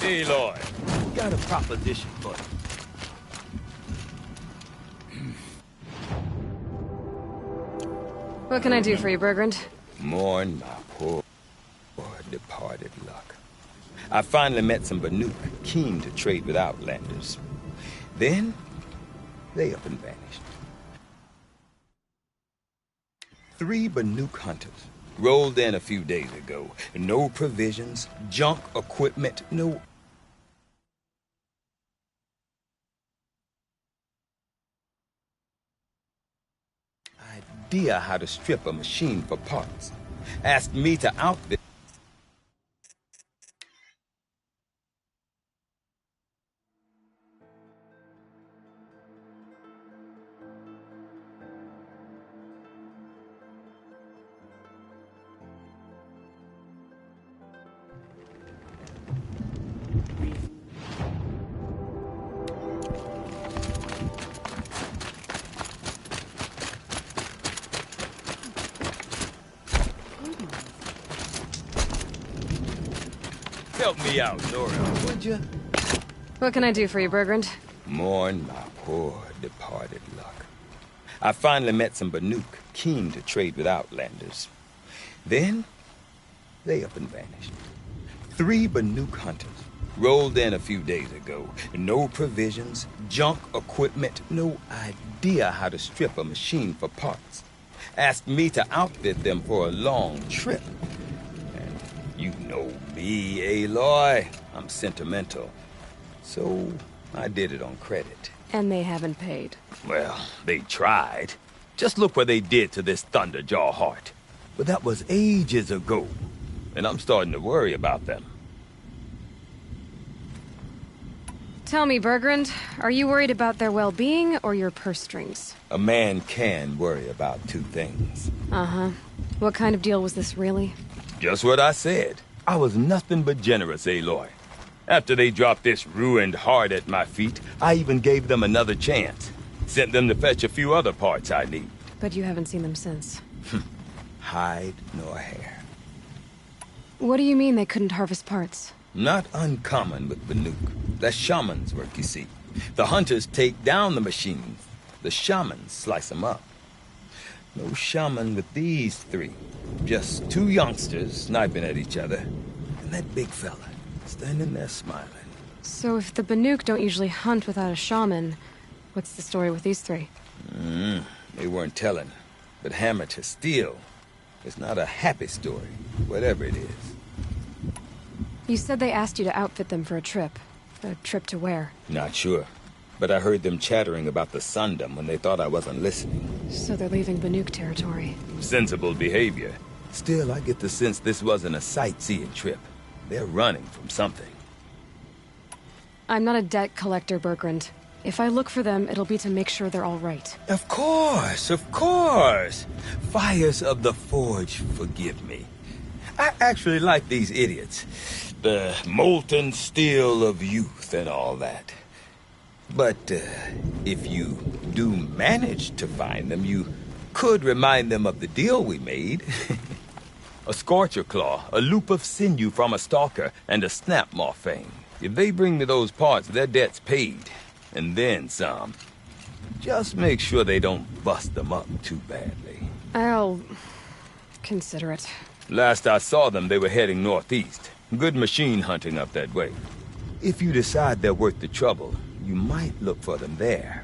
Aloy, got a proposition for you. What can I do for you, Bergrand? Mourn my poor departed luck. I finally met some Banuk keen to trade with Outlanders. Then, they up and vanished. 3 Banuk hunters rolled in a few days ago. No provisions, junk equipment, no idea how to strip a machine for parts. Asked me to outfit. Help me out, Nora, would you? What can I do for you, Bergrand? Mourn my poor departed luck. I finally met some Banuk keen to trade with Outlanders. Then, they up and vanished. 3 Banuk hunters rolled in a few days ago. No provisions, junk equipment, no idea how to strip a machine for parts. Asked me to outfit them for a long trip. And you know me, Aloy. I'm sentimental. So, I did it on credit. And they haven't paid. Well, they tried. Just look what they did to this Thunderjaw heart. But that was ages ago. And I'm starting to worry about them. Tell me, Bergrand, are you worried about their well-being or your purse strings? A man can worry about 2 things. Uh-huh. What kind of deal was this, really? Just what I said. I was nothing but generous, Aloy. After they dropped this ruined heart at my feet, I even gave them another chance. Sent them to fetch a few other parts I need. But you haven't seen them since. Hide nor hair. What do you mean they couldn't harvest parts? Not uncommon with Banuk. That's shaman's work, you see. The hunters take down the machines. The shamans slice them up. No shaman with these 3. Just 2 youngsters sniping at each other. And that big fella standing there smiling. So if the Banuk don't usually hunt without a shaman, what's the story with these 3? They weren't telling. But hammer to steel. It's not a happy story, whatever it is. You said they asked you to outfit them for a trip. A trip to where? Not sure. But I heard them chattering about the Sundom when they thought I wasn't listening. So they're leaving Banuk territory. Sensible behavior. Still, I get the sense this wasn't a sightseeing trip. They're running from something. I'm not a debt collector, Bergrand. If I look for them, it'll be to make sure they're all right. Of course, of course. Fires of the Forge, forgive me. I actually like these idiots. The molten steel of youth and all that. But if you do manage to find them, you could remind them of the deal we made. A scorcher claw, a loop of sinew from a stalker, and a snap morphine. If they bring me those parts, their debt's paid. And then some. Just make sure they don't bust them up too badly. I'll consider it. Last I saw them, they were heading northeast. Good machine hunting up that way. If you decide they're worth the trouble, you might look for them there.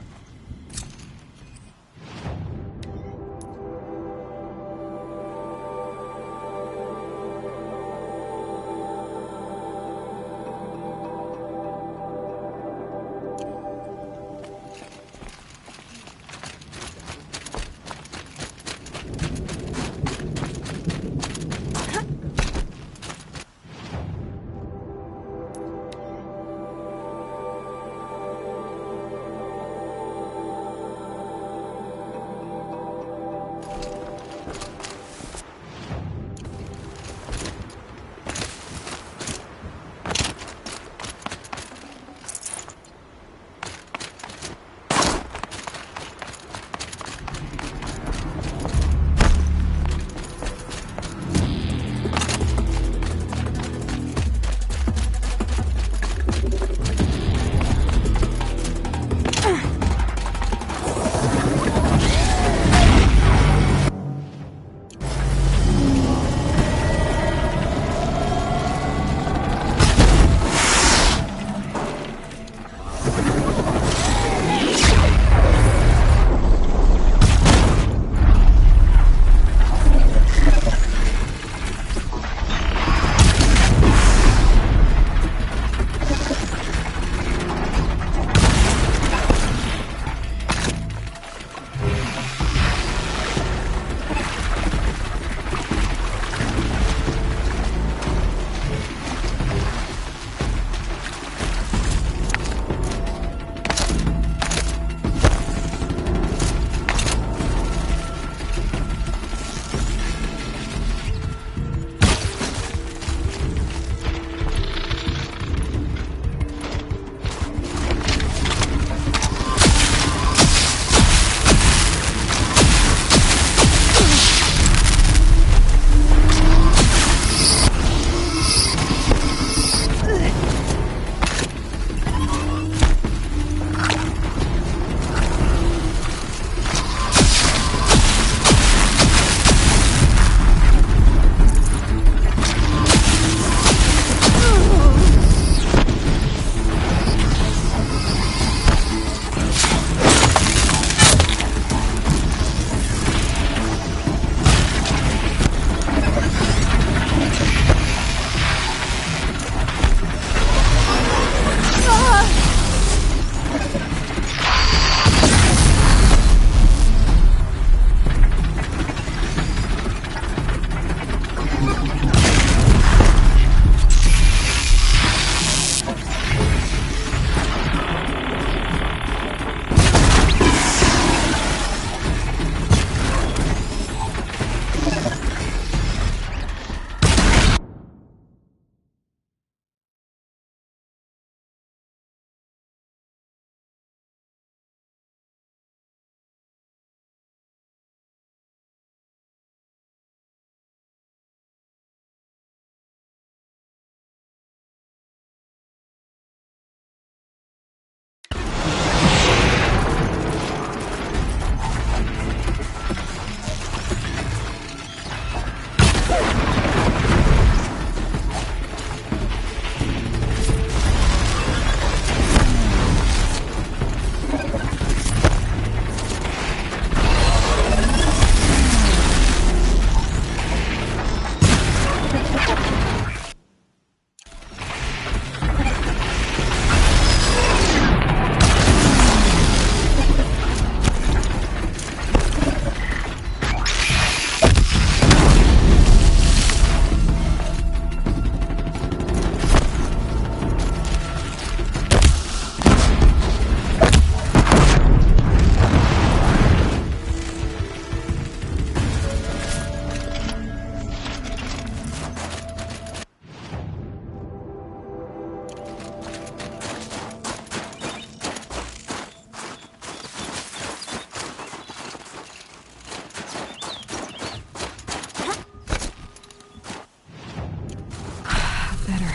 better.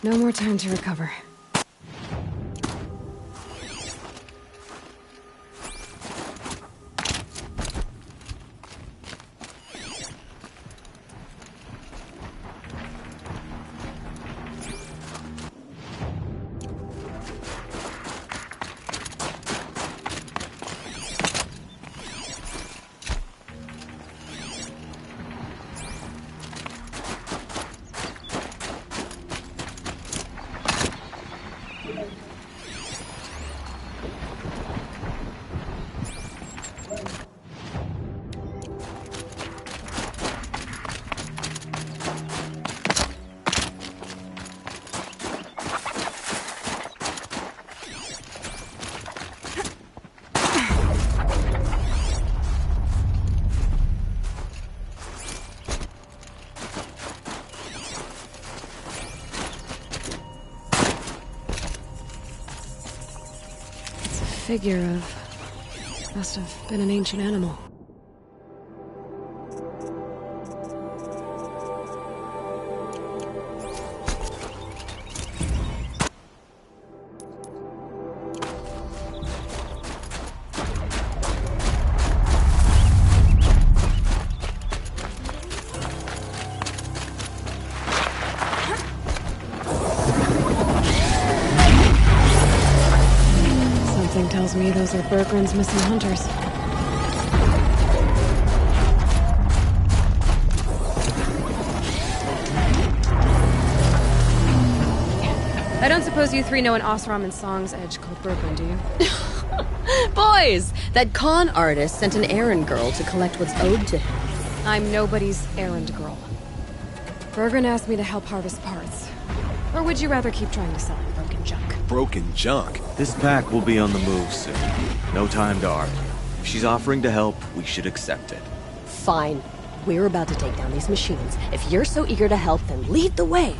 No more time to recover. Figure of... must have been an ancient animal. Something tells me those are Bergren's missing hunters. I don't suppose you three know an Osram and Song's edge called Bergren, do you? Boys! That con artist sent an errand girl to collect what's owed to him. I'm nobody's errand girl. Bergren asked me to help harvest parts. Or would you rather keep trying to sell him broken junk? Broken junk? This pack will be on the move soon. No time to argue. If she's offering to help, we should accept it. Fine. We're about to take down these machines. If you're so eager to help, then lead the way.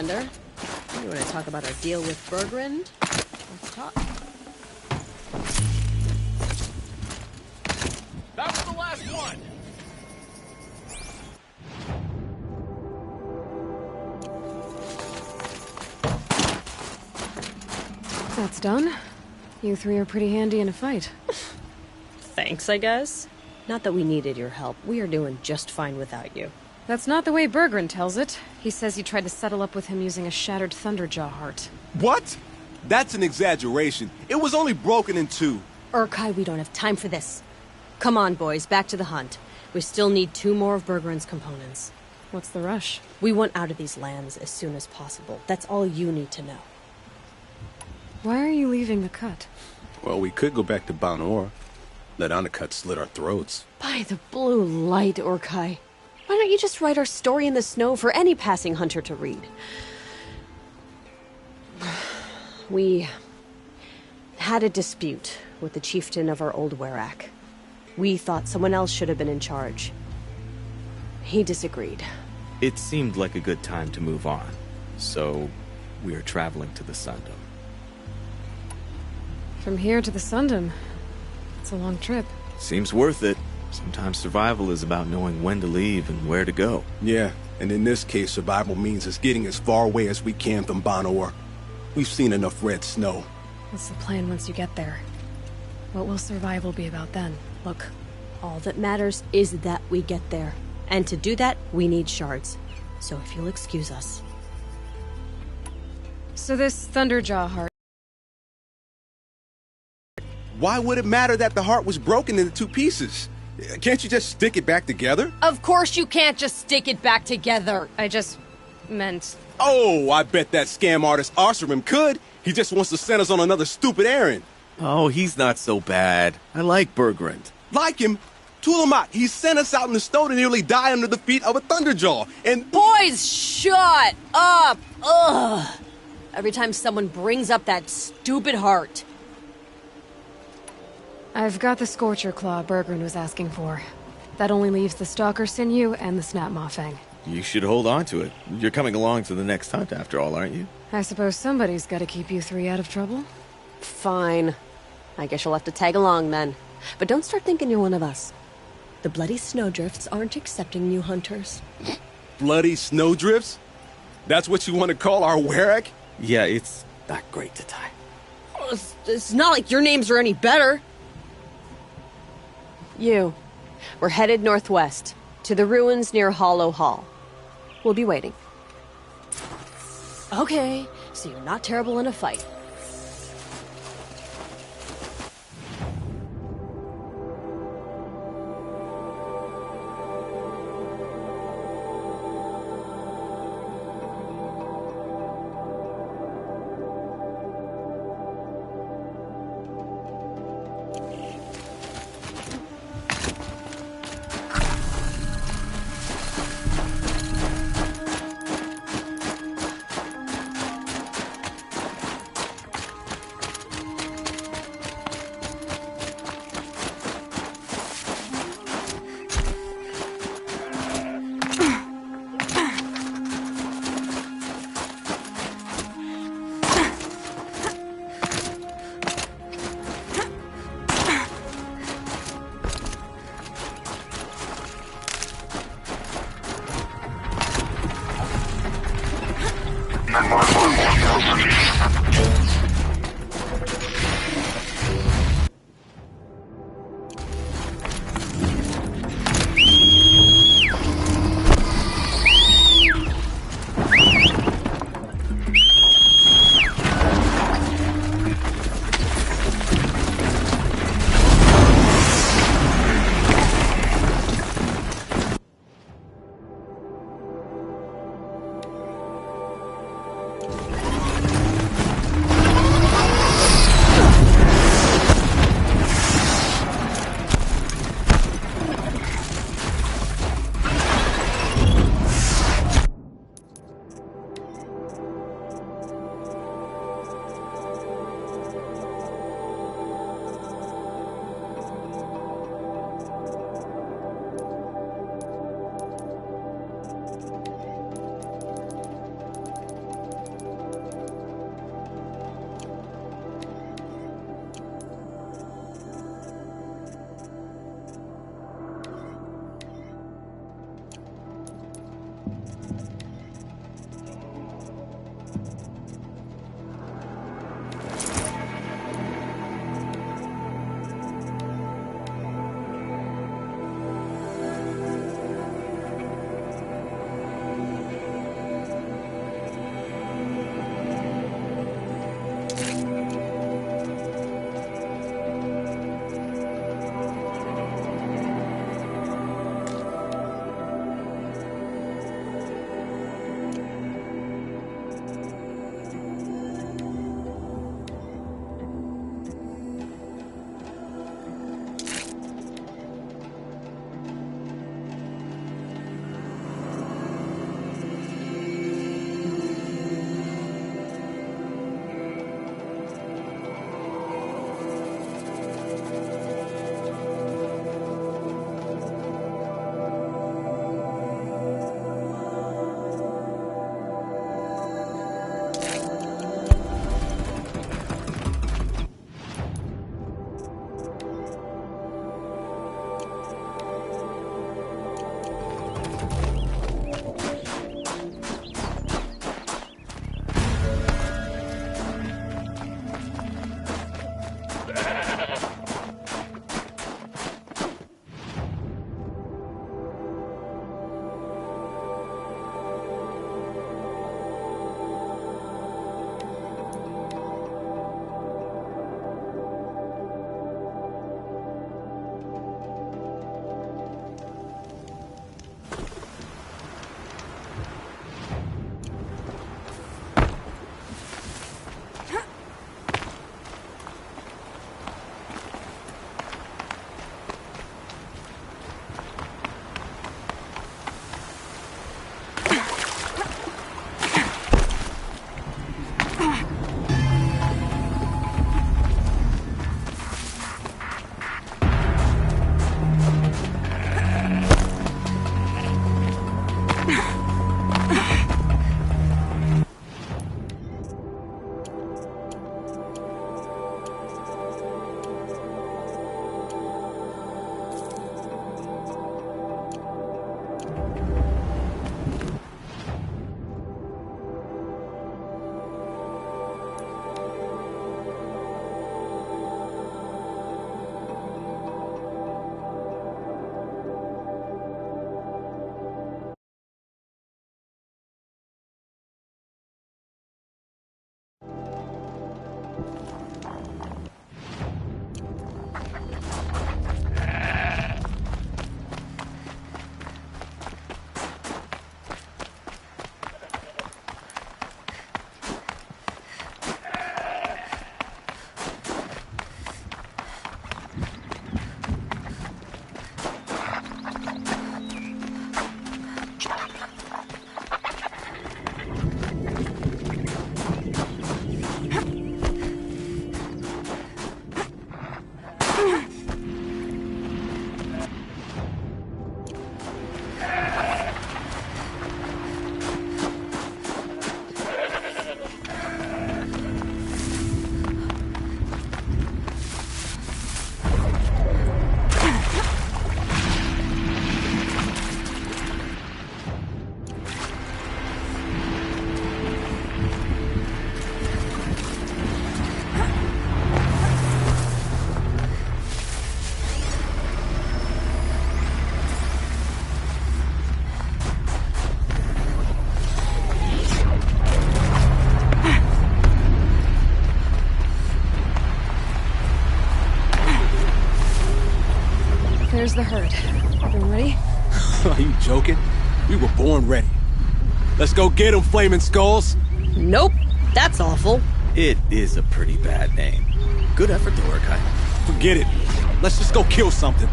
Commander. You want to talk about our deal with Bergrand? Let's talk. That was the last one! That's done. You three are pretty handy in a fight. Thanks, I guess. Not that we needed your help. We are doing just fine without you. That's not the way Bergrand tells it. He says you tried to settle up with him using a shattered Thunderjaw heart. What? That's an exaggeration. It was only broken in two. Urkai, we don't have time for this. Come on, boys, back to the hunt. We still need 2 more of Bergrand's components. What's the rush? We want out of these lands as soon as possible. That's all you need to know. Why are you leaving the cut? Well, we could go back to Banor. Let Undercut slit our throats. By the blue light, Urkai. Why don't you just write our story in the snow for any passing hunter to read? We had a dispute with the chieftain of our old Werak. We thought someone else should have been in charge. He disagreed. It seemed like a good time to move on, so we are traveling to the Sundom. From here to the Sundom. It's a long trip. Seems worth it. Sometimes survival is about knowing when to leave and where to go. Yeah, and in this case, survival means us getting as far away as we can from Banor. We've seen enough red snow. What's the plan once you get there? What will survival be about then? Look, all that matters is that we get there. And to do that, we need shards. So if you'll excuse us. So this Thunderjaw heart... Why would it matter that the heart was broken into 2 pieces? Can't you just stick it back together? Of course you can't just stick it back together. I just meant... Oh, I bet that scam artist Arsarim could. He just wants to send us on another stupid errand. Oh, he's not so bad. I like Bergrand. Like him? Tulamat, he sent us out in the snow to nearly die under the feet of a Thunderjaw, and... Boys, shut up! Ugh! Every time someone brings up that stupid heart. I've got the Scorcher Claw Bergrand was asking for. That only leaves the Stalker Sinew and the Snap Maw Fang. You should hold on to it. You're coming along to the next hunt after all, aren't you? I suppose somebody's gotta keep you 3 out of trouble. Fine. I guess you'll have to tag along then. But don't start thinking you're one of us. The bloody snowdrifts aren't accepting new hunters. Bloody snowdrifts? That's what you want to call our Werak? Yeah, it's not great to tie. It's not like your names are any better. We're headed northwest, to the ruins near Hollow Hall. We'll be waiting. Okay, so you're not terrible in a fight. Where's the herd? Everyone ready? Are you joking? We were born ready. Let's go get 'em, Flaming Skulls! Nope. That's awful. It is a pretty bad name. Good effort, though, Urkai. Forget it. Let's just go kill something.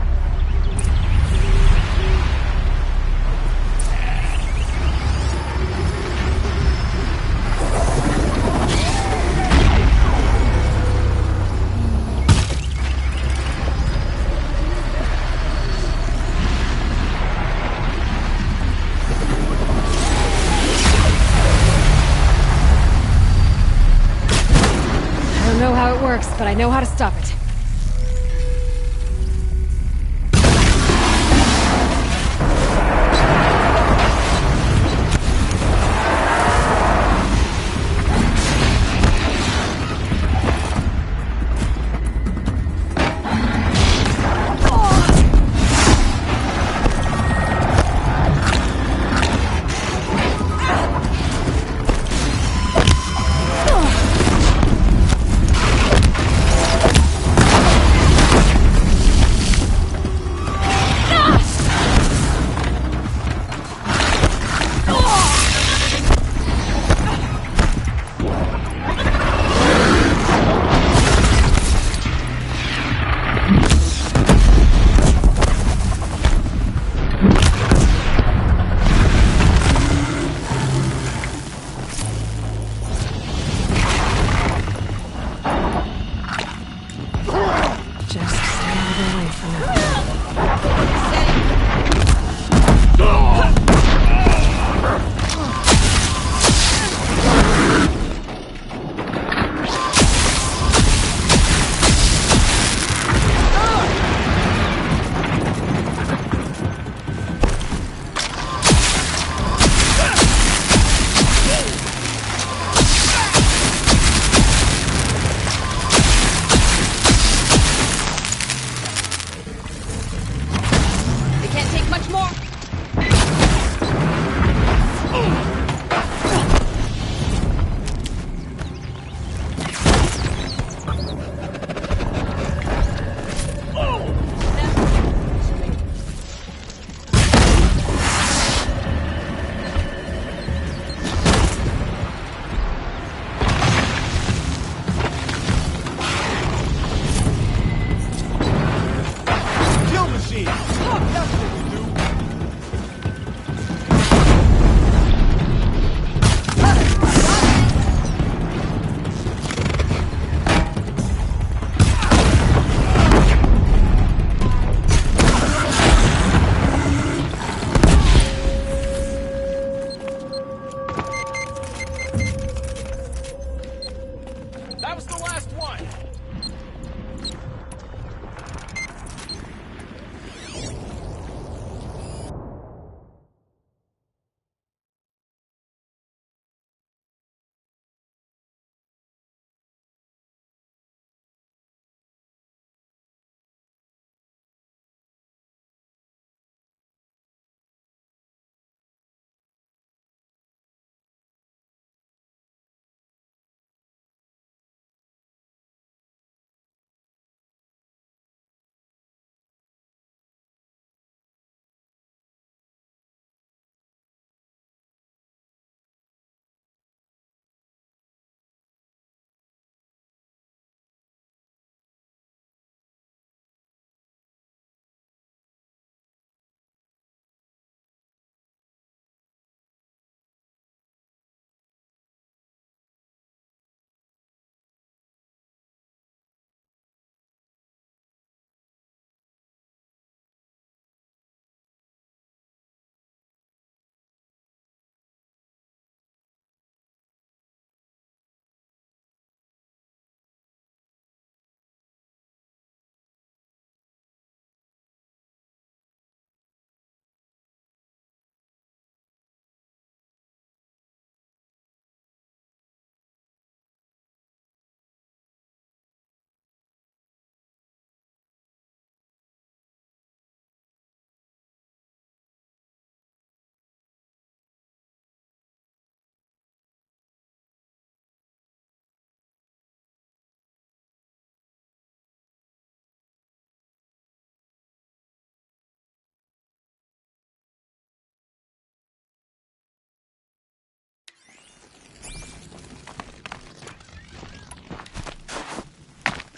I don't know how it works, but I know how to stop it.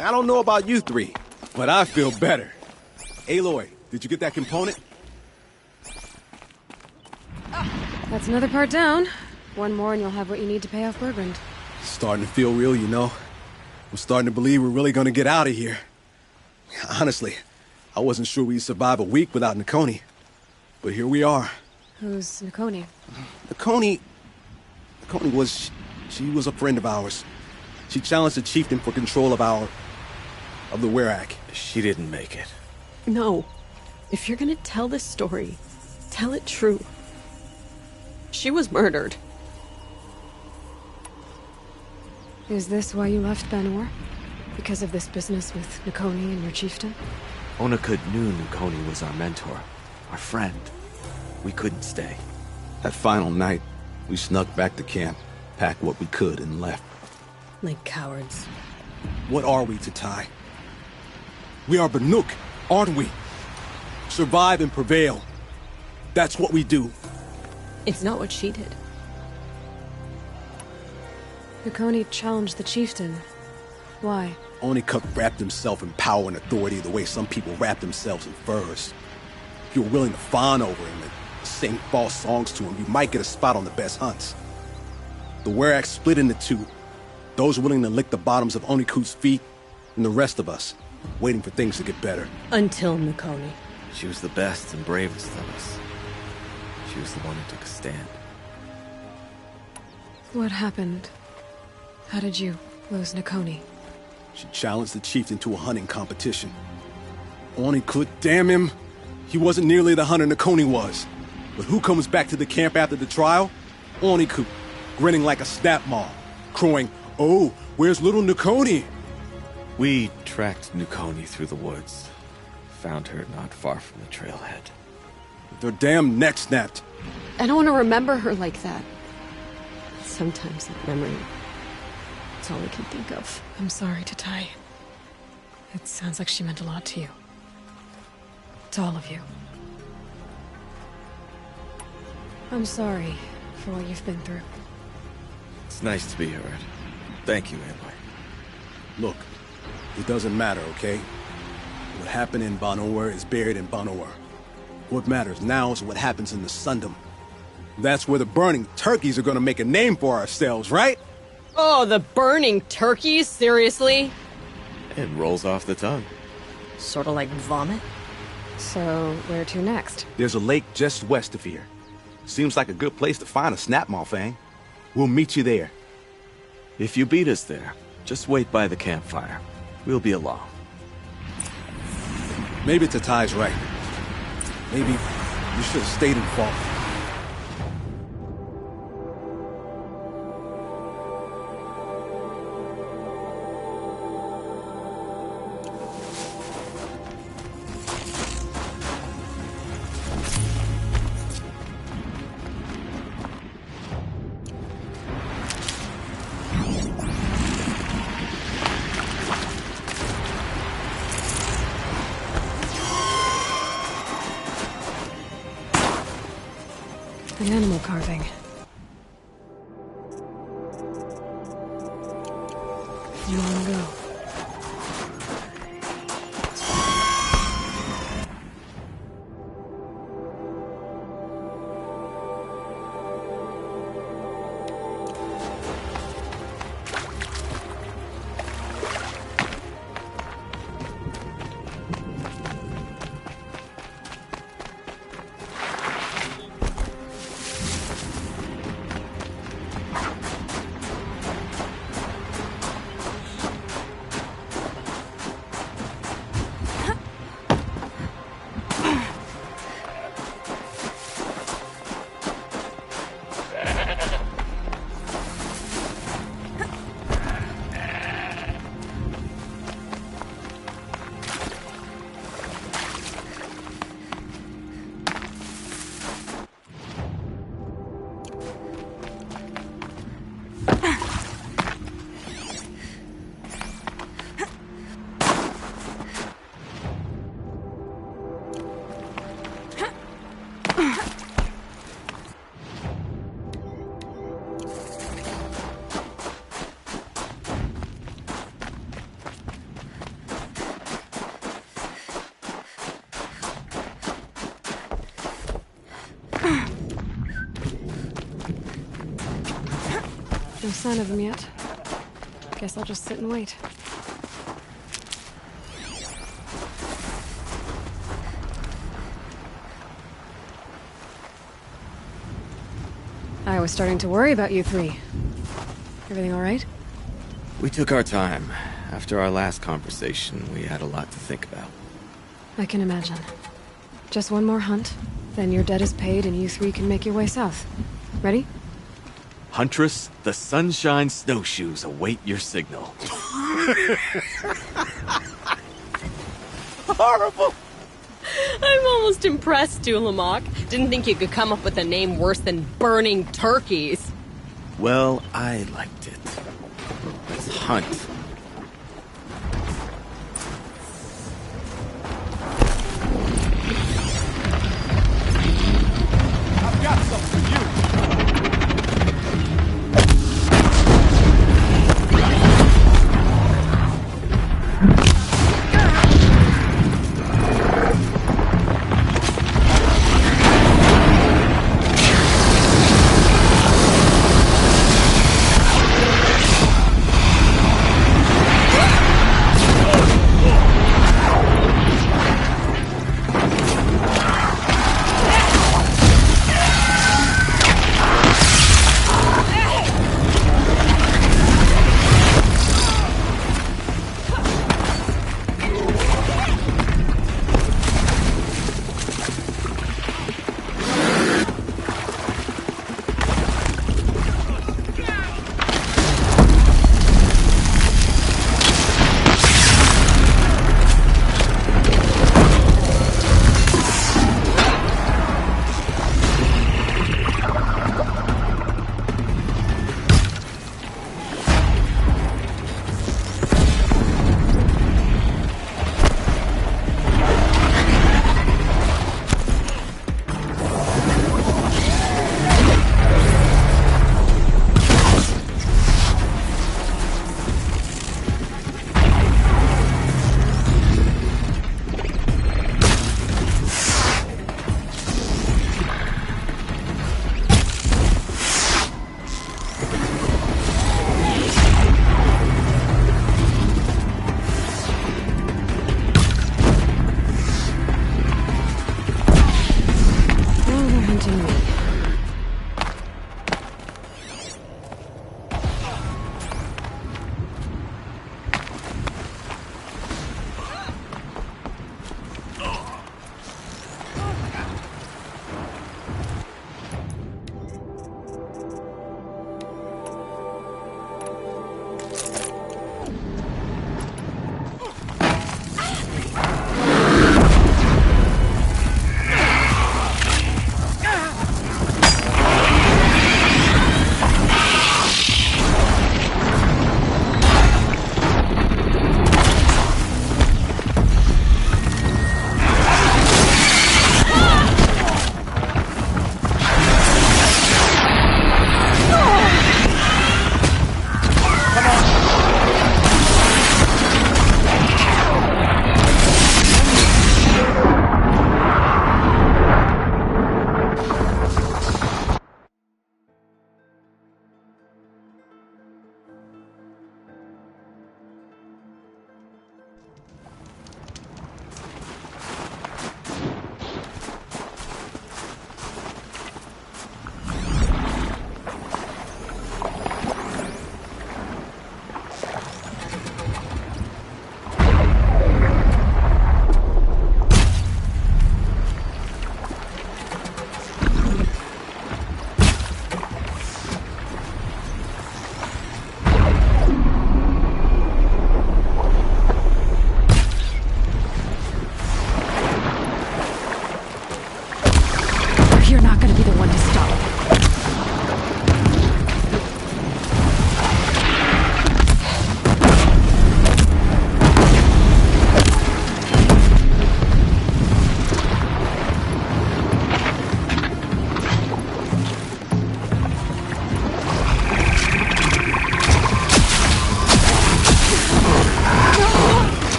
I don't know about you three, but I feel better. Aloy, did you get that component? That's another part down. One more and you'll have what you need to pay off Bergrand. Starting to feel real, you know. I'm starting to believe we're really gonna get out of here. Honestly, I wasn't sure we'd survive a week without Nakoni. But here we are. Who's Nakoni? Nakoni was... she was a friend of ours. She challenged the chieftain for control of the Werak. She didn't make it. No. If you're gonna tell this story, tell it true. She was murdered. Is this why you left Banor? Because of this business with Nakoni and your chieftain? Onakut knew Nakoni was our mentor, our friend. We couldn't stay. That final night, we snuck back to camp, packed what we could, and left. Like cowards. What are we, Tatai? We are Banuk, aren't we? Survive and prevail. That's what we do. It's not what she did. Nakoni challenged the chieftain. Why? Onakut wrapped himself in power and authority the way some people wrap themselves in furs. If you're willing to fawn over him and sing false songs to him, you might get a spot on the best hunts. The Werak split into two. Those willing to lick the bottoms of Onakut's feet, and the rest of us, waiting for things to get better. Until Nakoni. She was the best and bravest of us. She was the one who took a stand. What happened? How did you lose Nakoni? She challenged the chieftain to a hunting competition. Onakut, damn him! He wasn't nearly the hunter Nakoni was. But who comes back to the camp after the trial? Onakut, grinning like a snap maw, crowing, "Oh, where's little Nakoni?" We tracked Nakoni through the woods. Found her not far from the trailhead. Their damn neck snapped. I don't want to remember her like that. Sometimes that memory... it's all I can think of. I'm sorry, Tatai. It sounds like she meant a lot to you. To all of you. I'm sorry for what you've been through. It's nice to be heard. Thank you, Aloy. Look, it doesn't matter, okay? What happened in Banor is buried in Banor. What matters now is what happens in the Sundom. That's where the burning turkeys are gonna make a name for ourselves, right? Oh, the burning turkeys? Seriously? It rolls off the tongue. Sort of like vomit? So, where to next? There's a lake just west of here. Seems like a good place to find a snapmaw fang. We'll meet you there. If you beat us there, just wait by the campfire. We'll be along. Maybe Tatai's right. Maybe you should have stayed and fought. An animal carving. Long ago. No sign of them yet. Guess I'll just sit and wait. I was starting to worry about you three. Everything all right? We took our time. After our last conversation, we had a lot to think about. I can imagine. Just one more hunt, then your debt is paid and you three can make your way south. Ready? Huntress, the Sunshine Snowshoes await your signal. Horrible! I'm almost impressed, Dulamok. Didn't think you could come up with a name worse than Burning Turkeys. Well, I liked it. Let's hunt. I've got something for you.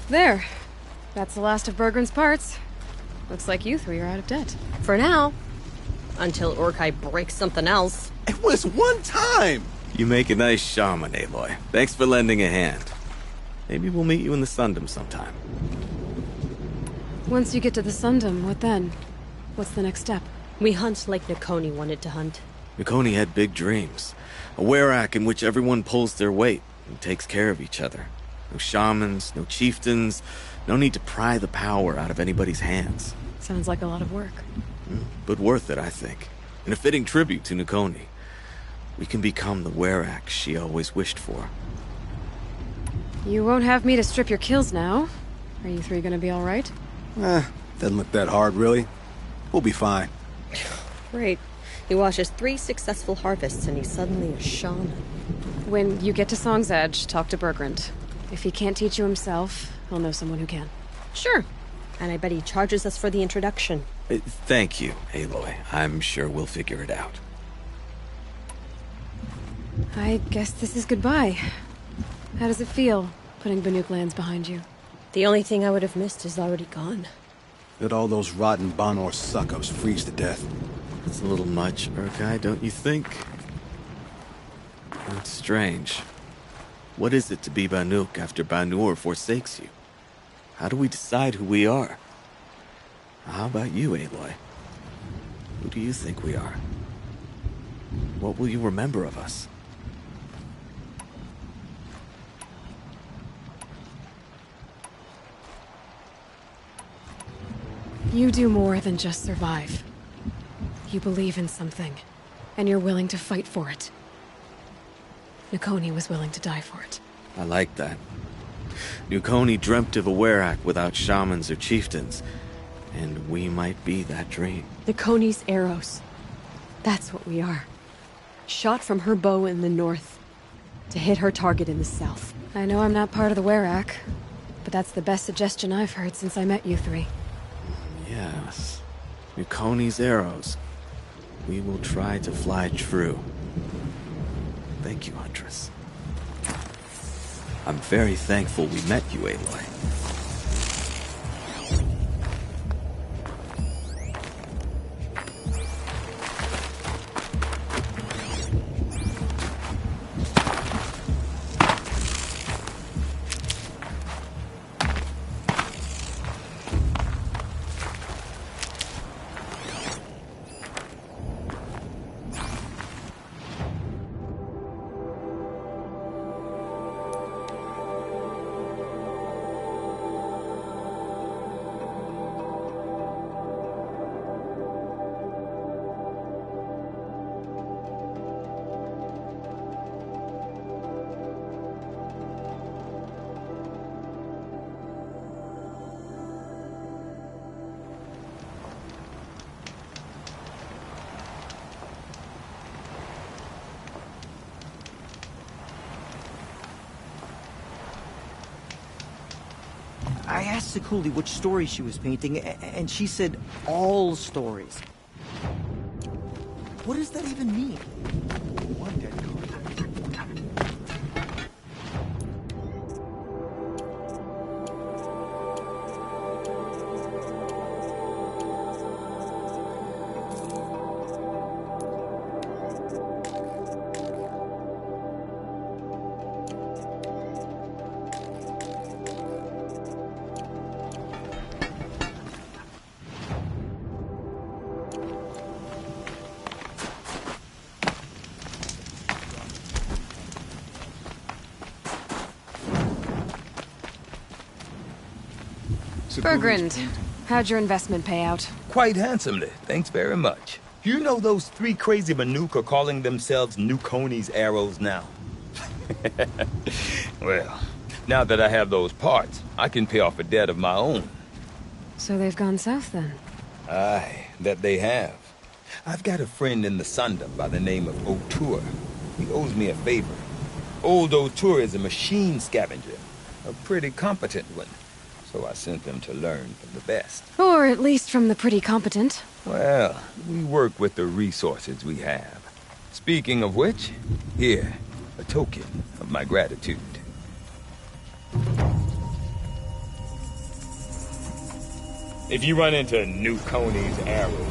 There. That's the last of Bergren's parts. Looks like you three are out of debt. For now. Until Urkai breaks something else. It was one time! You make a nice shaman, Aloy. Thanks for lending a hand. Maybe we'll meet you in the Sundom sometime. Once you get to the Sundom, what then? What's the next step? We hunt like Nakoni wanted to hunt. Nakoni had big dreams. A werak in which everyone pulls their weight and takes care of each other. No shamans, no chieftains, no need to pry the power out of anybody's hands. Sounds like a lot of work. But worth it, I think. And a fitting tribute to Nakoni. We can become the werak she always wished for. You won't have me to strip your kills now. Are you three gonna be alright? Doesn't look that hard, really. We'll be fine. Great. He washes 3 successful harvests and he's suddenly a shaman. When you get to Song's Edge, talk to Bergrand. If he can't teach you himself, he'll know someone who can. Sure. And I bet he charges us for the introduction. Thank you, Aloy. I'm sure we'll figure it out. I guess this is goodbye. How does it feel, putting Banuk lands behind you? The only thing I would have missed is already gone. Let all those rotten Banor suck-ups freeze to death. That's a little much, Urkai, don't you think? It's strange. What is it to be Banuk after Banur forsakes you? How do we decide who we are? How about you, Aloy? Who do you think we are? What will you remember of us? You do more than just survive. You believe in something, and you're willing to fight for it. Nakoni was willing to die for it. I like that. Nakoni dreamt of a werak without shamans or chieftains, and we might be that dream. Nakoni's arrows. That's what we are. Shot from her bow in the north, to hit her target in the south. I know I'm not part of the werak, but that's the best suggestion I've heard since I met you three. Yes. Nakoni's arrows. We will try to fly true. Thank you, Huntress. I'm very thankful we met you, Aloy. I asked Sekuli which story she was painting, and she said all stories. What does that even mean? One dead card. Bergrand, how'd your investment pay out? Quite handsomely, thanks very much. You know those 3 crazy Banuk are calling themselves Nakoni's arrows now? Well, now that I have those parts, I can pay off a debt of my own. So they've gone south then? Aye, that they have. I've got a friend in the Sundom by the name of O'Toole. He owes me a favor. Old O'Toole is a machine scavenger, a pretty competent one. So I sent them to learn from the best. Or at least from the pretty competent. Well, we work with the resources we have. Speaking of which, here, a token of my gratitude. If you run into Nukoni's arrows,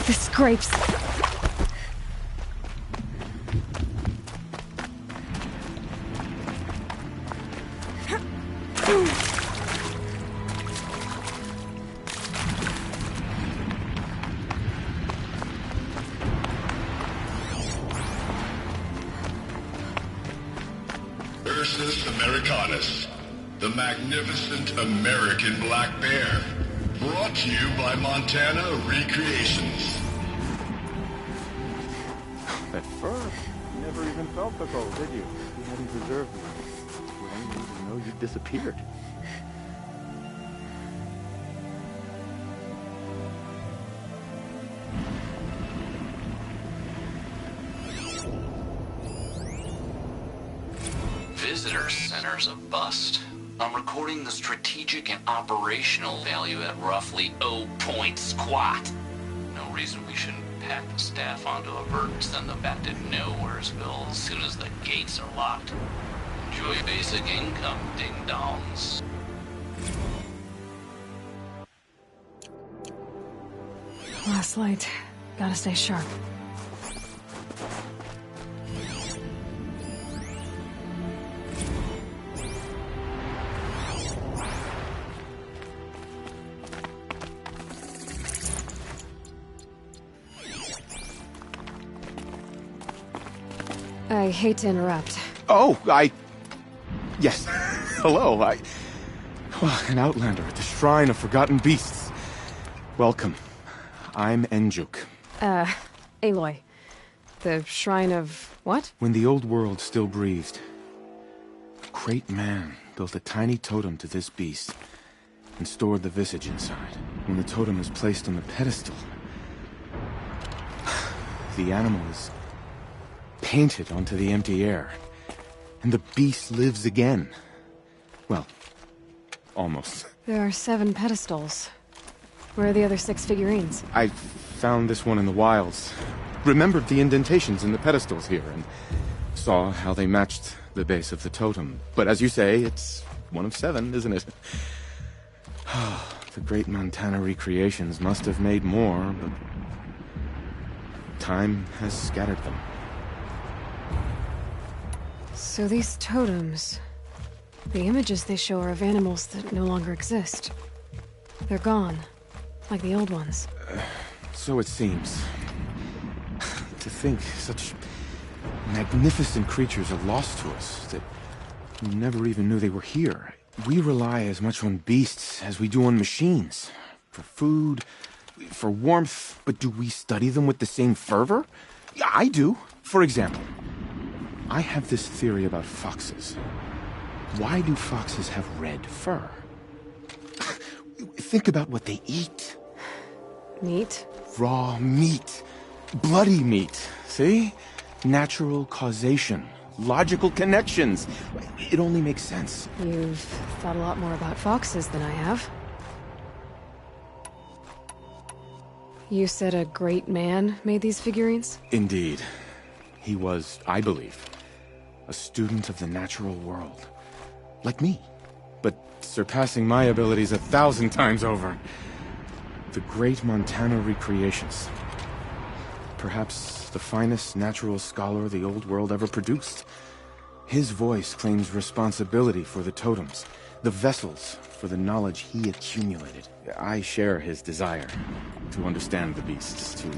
The scrapes. Ursus Americanus, the magnificent American black bear. Brought to you by Montana Recreations. That fur. You never even felt the cold, did you? You hadn't deserved me. You didn't even know you disappeared. Visitor Center's a bust. I'm recording the strategic and operational value at roughly 0 point squat. No reason we shouldn't pack the staff onto a vert and send them back to Nowheresville as soon as the gates are locked. Enjoy basic income, ding-dongs. Last light. Gotta stay sharp. I hate to interrupt. Oh, Yes. Hello, an outlander at the Shrine of Forgotten Beasts. Welcome. I'm Enjuk. Aloy. The Shrine of... what? When the old world still breathed, a great man built a tiny totem to this beast and stored the visage inside. When the totem is placed on the pedestal, the animal is painted onto the empty air, and the beast lives again. Well, almost. There are 7 pedestals. Where are the other 6 figurines? I found this one in the wilds. Remembered the indentations in the pedestals here, and saw how they matched the base of the totem. But as you say, it's one of 7, isn't it? The great Montana recreations must have made more, but time has scattered them. So these totems... the images they show are of animals that no longer exist. They're gone, like the old ones. So it seems. To think such magnificent creatures are lost to us, that we never even knew they were here. We rely as much on beasts as we do on machines. For food, for warmth, but do we study them with the same fervor? Yeah, I do. For example, I have this theory about foxes. Why do foxes have red fur? Think about what they eat. Meat? Raw meat. Bloody meat. See? Natural causation. Logical connections. It only makes sense. You've thought a lot more about foxes than I have. You said a great man made these figurines? Indeed. He was, I believe, a student of the natural world. Like me. But surpassing my abilities 1,000 times over. The great Montana recreations. Perhaps the finest natural scholar the old world ever produced. His voice claims responsibility for the totems, the vessels for the knowledge he accumulated. I share his desire to understand the beasts, to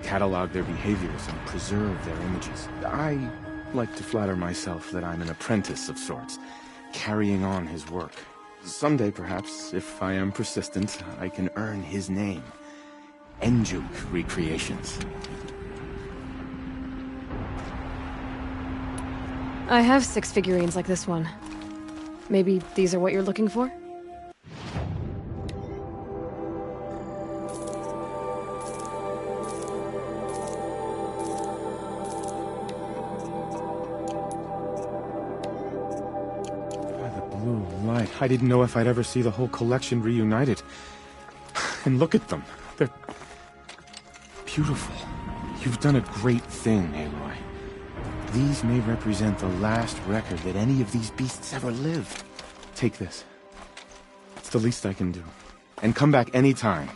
catalog their behaviors and preserve their images. I like to flatter myself that I'm an apprentice of sorts, carrying on his work. Someday, perhaps, if I am persistent, I can earn his name. Enjuk Recreations. I have 6 figurines like this one. Maybe these are what you're looking for? Light. I didn't know if I'd ever see the whole collection reunited. And look at them. They're beautiful. You've done a great thing, Aloy. These may represent the last record that any of these beasts ever lived. Take this. It's the least I can do. And come back anytime.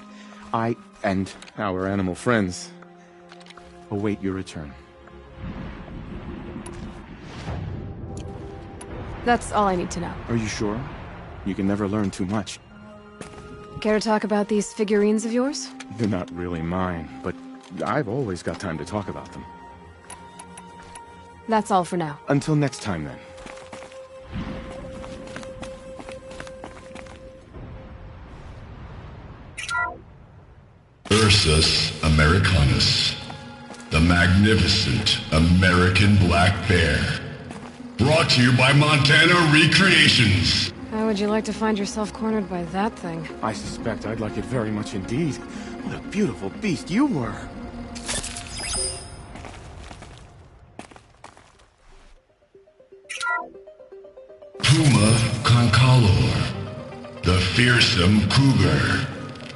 I and our animal friends await your return. That's all I need to know. Are you sure? You can never learn too much. Care to talk about these figurines of yours? They're not really mine, but I've always got time to talk about them. That's all for now. Until next time, then. Ursus americanus, the magnificent American black bear. Brought to you by Montana Recreations. How would you like to find yourself cornered by that thing? I suspect I'd like it very much indeed. What a beautiful beast you were. Puma concalor, the fearsome cougar.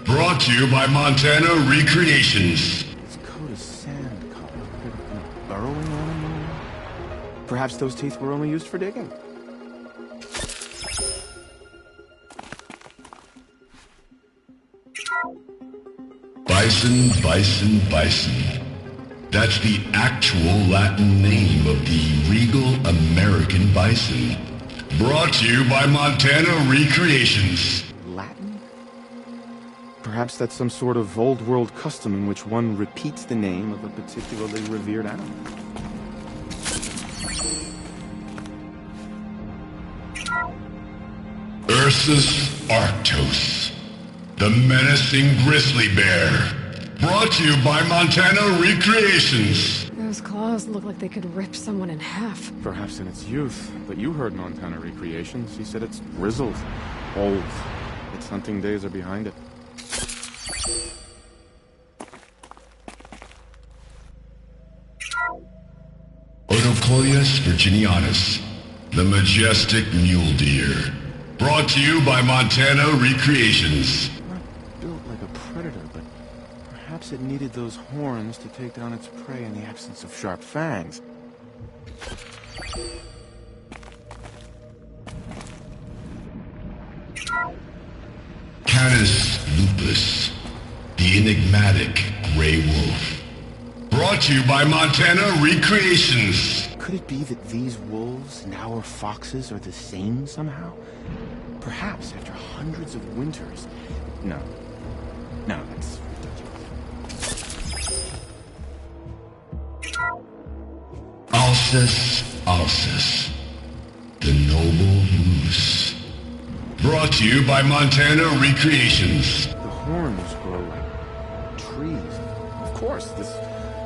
Brought to you by Montana Recreations. Its coat is sand color. Could it be a burrowing animal? Perhaps those teeth were only used for digging. Bison, bison, bison. That's the actual Latin name of the regal American bison. Brought to you by Montana Recreations. Latin? Perhaps that's some sort of old world custom in which one repeats the name of a particularly revered animal. Ursus Arctos, the menacing grizzly bear. Brought to you by Montana Recreations. Those claws look like they could rip someone in half. Perhaps in its youth, but you heard Montana Recreations. He said it's grizzled, old. Its hunting days are behind it. Odocoius virginianus, the majestic mule deer. Brought to you by Montana Recreations. Not built like a predator, but perhaps it needed those horns to take down its prey in the absence of sharp fangs. Canis lupus, the enigmatic gray wolf. Brought to you by Montana Recreations. Could it be that these wolves and our foxes are the same somehow? Perhaps after hundreds of winters. No. No, that's ridiculous. Alcis, the noble moose. Brought to you by Montana Recreations. The horns grow like trees. Of course, this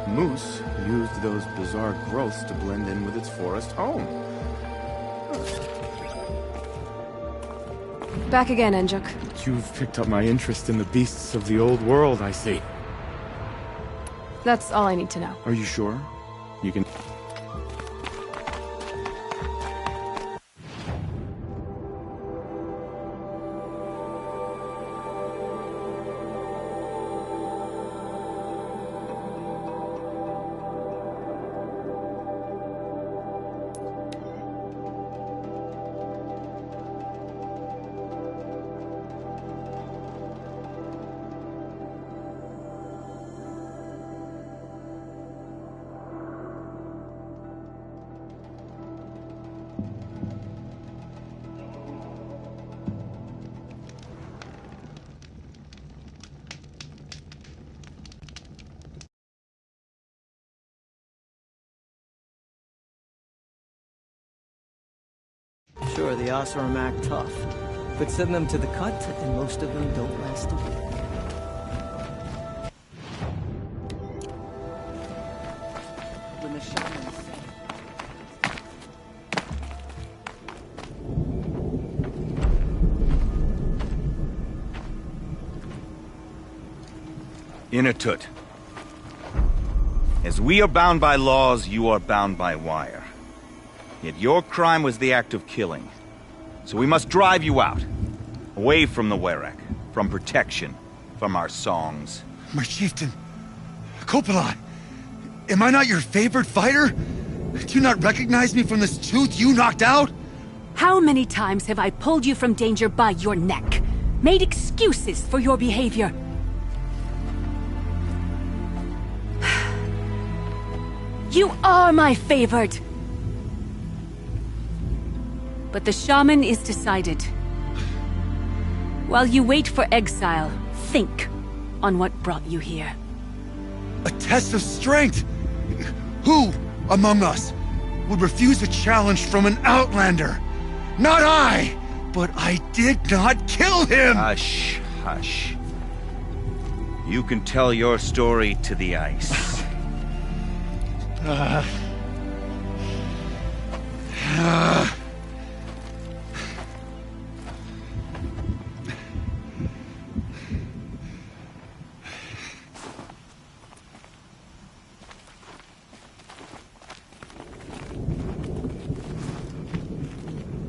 moose used those bizarre growths to blend in with its forest home. Back again, Enjuk. You've picked up my interest in the beasts of the old world, I see. That's all I need to know. Are you sure? You can... Sure, the Oseram act tough, but send them to the cut, and most of them don't last a week. When the shamans Inatut. As we are bound by laws, you are bound by wire. Yet your crime was the act of killing. So we must drive you out. Away from the Werak. From protection. From our songs. My chieftain. Coppola. Am I not your favorite fighter? Do you not recognize me from this tooth you knocked out? How many times have I pulled you from danger by your neck? Made excuses for your behavior? You are my favorite! But the shaman is decided. While you wait for exile, think on what brought you here. A test of strength! Who among us would refuse a challenge from an outlander? Not I! But I did not kill him! Hush, hush. You can tell your story to the ice.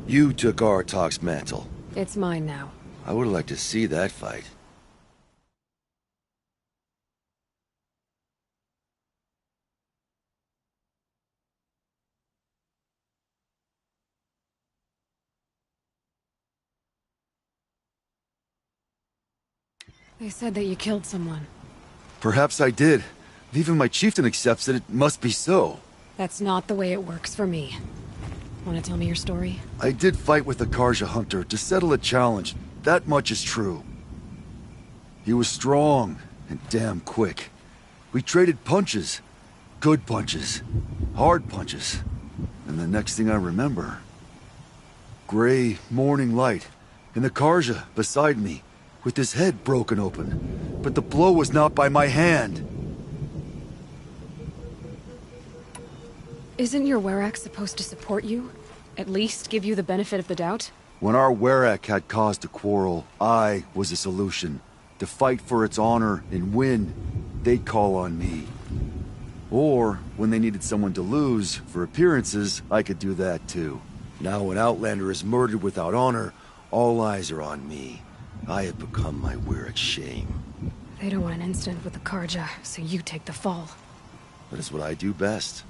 You took Artok's mantle. It's mine now. I would like to see that fight. They said that you killed someone. Perhaps I did. If even my chieftain accepts it, it must be so. That's not the way it works for me. Want to tell me your story? I did fight with the Karja hunter to settle a challenge. That much is true. He was strong and damn quick. We traded punches. Good punches. Hard punches. And the next thing I remember... gray morning light, and the Karja beside me, with his head broken open. But the blow was not by my hand. Isn't your Werak supposed to support you? At least give you the benefit of the doubt? When our Werak had cause to quarrel, I was the solution. To fight for its honor and win, they'd call on me. Or, when they needed someone to lose, for appearances, I could do that too. Now when Outlander is murdered without honor, all eyes are on me. I have become my Werak's shame. They don't want an incident with the Karja, so you take the fall. That is what I do best.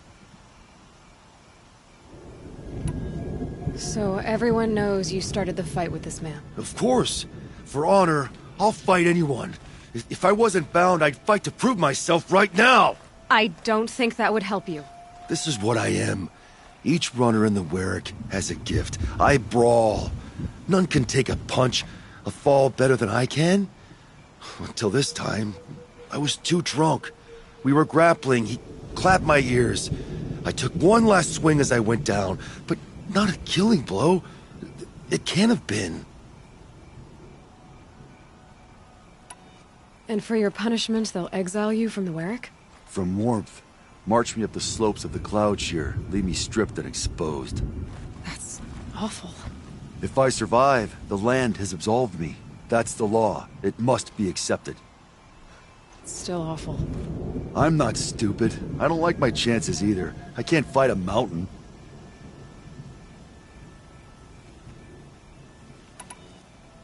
So everyone knows you started the fight with this man? Of course! For honor, I'll fight anyone. If I wasn't bound, I'd fight to prove myself right now! I don't think that would help you. This is what I am. Each runner in the Werak has a gift. I brawl. None can take a punch, a fall better than I can. Until this time, I was too drunk. We were grappling. He clapped my ears. I took one last swing as I went down, but not a killing blow. It can't have been. And for your punishment, they'll exile you from the Werak? From warmth. March me up the slopes of the cloud shear, leave me stripped and exposed. That's awful. If I survive, the land has absolved me. That's the law. It must be accepted. It's still awful. I'm not stupid. I don't like my chances either. I can't fight a mountain.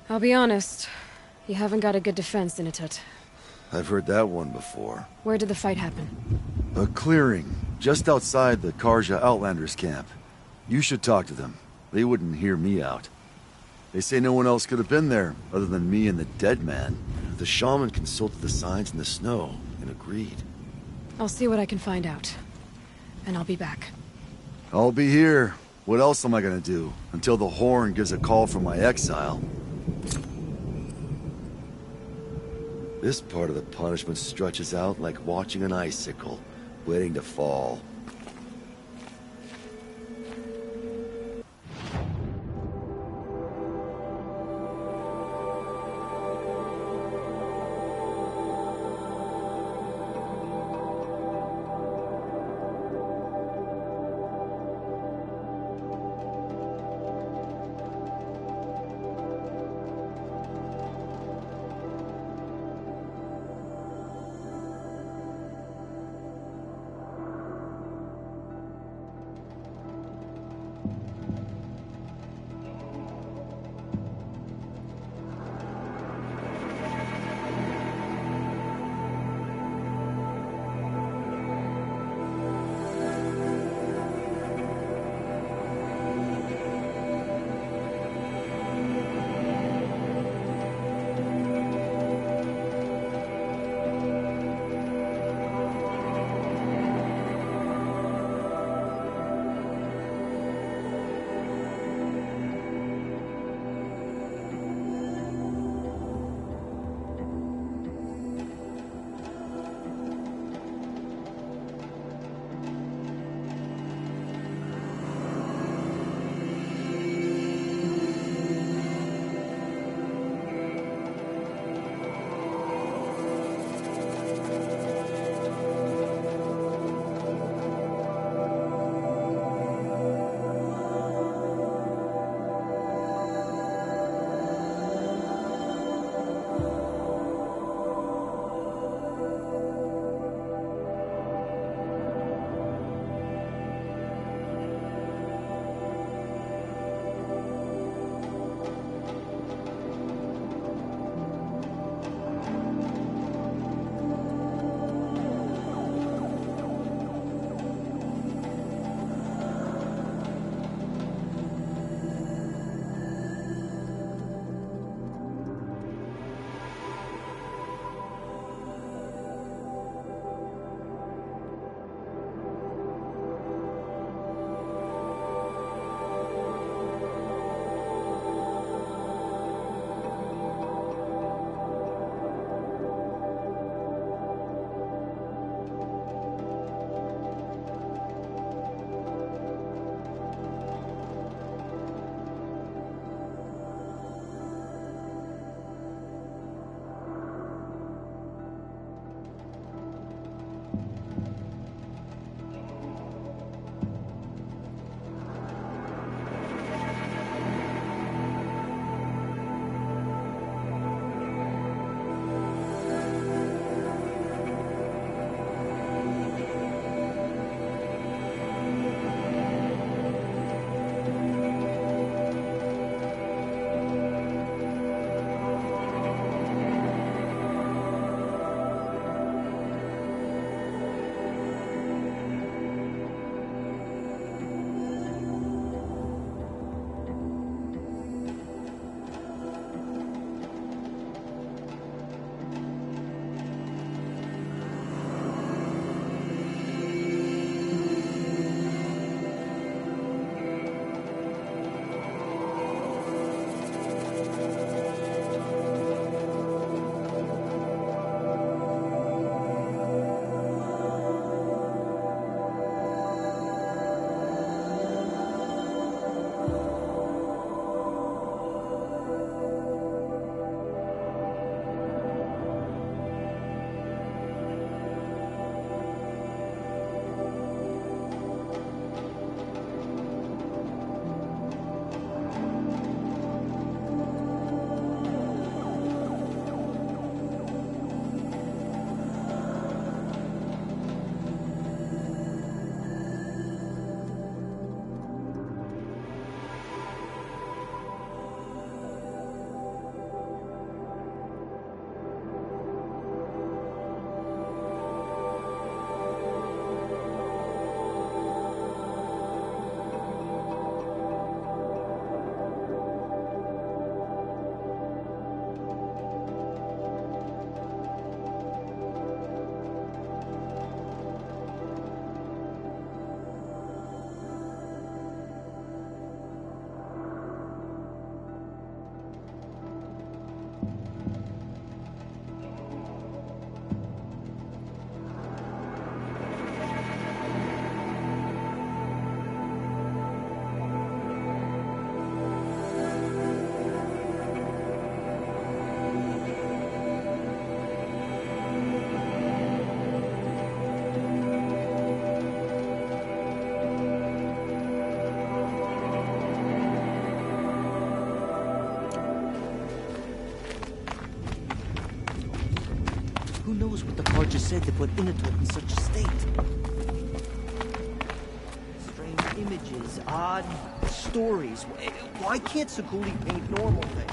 I'll be honest. You haven't got a good defense, Initut. I've heard that one before. Where did the fight happen? A clearing, just outside the Karja Outlanders camp. You should talk to them. They wouldn't hear me out. They say no one else could have been there, other than me and the dead man. The shaman consulted the signs in the snow, and agreed. I'll see what I can find out. And I'll be back. I'll be here. What else am I gonna do? Until the Horn gives a call from my exile. This part of the punishment stretches out like watching an icicle, waiting to fall. said to put Inatut in such a state? Strange images, odd stories. Why can't Sekuli paint normal things?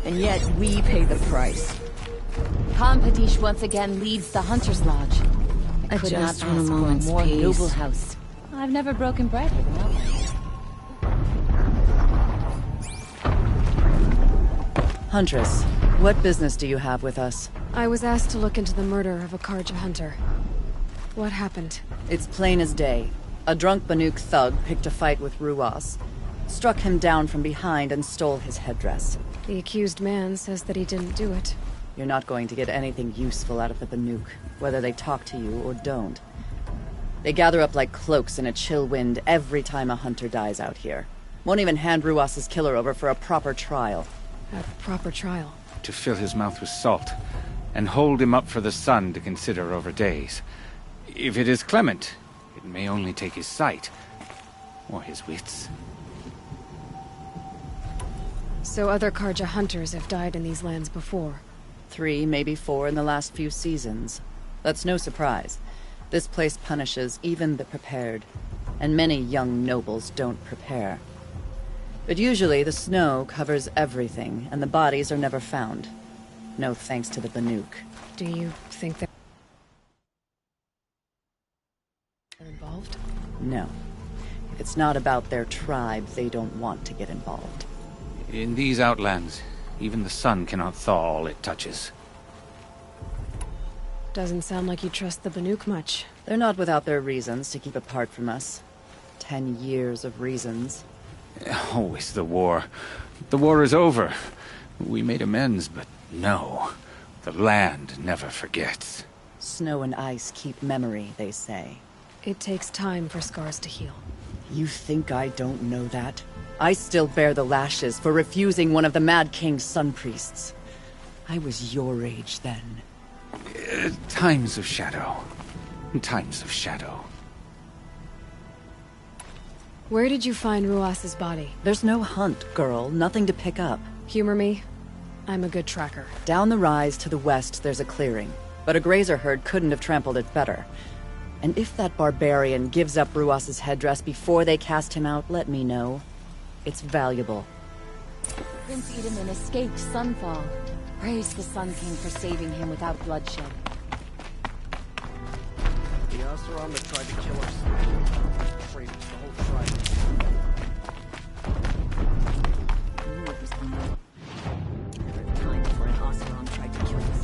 And yet, we pay the price. Kampadish once again leads the Hunter's Lodge. I could not ask for a more noble house. I've never broken bread with an outlander. Huntress, what business do you have with us? I was asked to look into the murder of a Karja hunter. What happened? It's plain as day. A drunk Banuk thug picked a fight with Ruas, struck him down from behind and stole his headdress. The accused man says that he didn't do it. You're not going to get anything useful out of the Banuk, whether they talk to you or don't. They gather up like cloaks in a chill wind every time a hunter dies out here. Won't even hand Ruas's killer over for a proper trial. A proper trial? To fill his mouth with salt, and hold him up for the sun to consider over days. If it is clement, it may only take his sight, or his wits. So other Karja hunters have died in these lands before? 3, maybe 4 in the last few seasons. That's no surprise. This place punishes even the prepared, and many young nobles don't prepare. But usually the snow covers everything, and the bodies are never found. No thanks to the Banuk. Do you think they're involved? No. If it's not about their tribe, they don't want to get involved. In these outlands, even the sun cannot thaw all it touches. Doesn't sound like you trust the Banuk much. They're not without their reasons to keep apart from us. 10 years of reasons. Always the war. The war is over. We made amends, but no. The land never forgets. Snow and ice keep memory, they say. It takes time for scars to heal. You think I don't know that? I still bear the lashes for refusing one of the Mad King's sun priests. I was your age then. Times of shadow. Times of shadow. Where did you find Ruas's body? There's no hunt, girl. Nothing to pick up. Humor me. I'm a good tracker. Down the rise to the west, there's a clearing. But a grazer herd couldn't have trampled it better. And if that barbarian gives up Ruas's headdress before they cast him out, let me know. It's valuable. Prince Edaman escaped Sunfall. Praise the Sun King for saving him without bloodshed. The Asaram that tried to kill us. Afraid the whole tribe. Knew it was coming. Never time for an Asaram tried to kill us.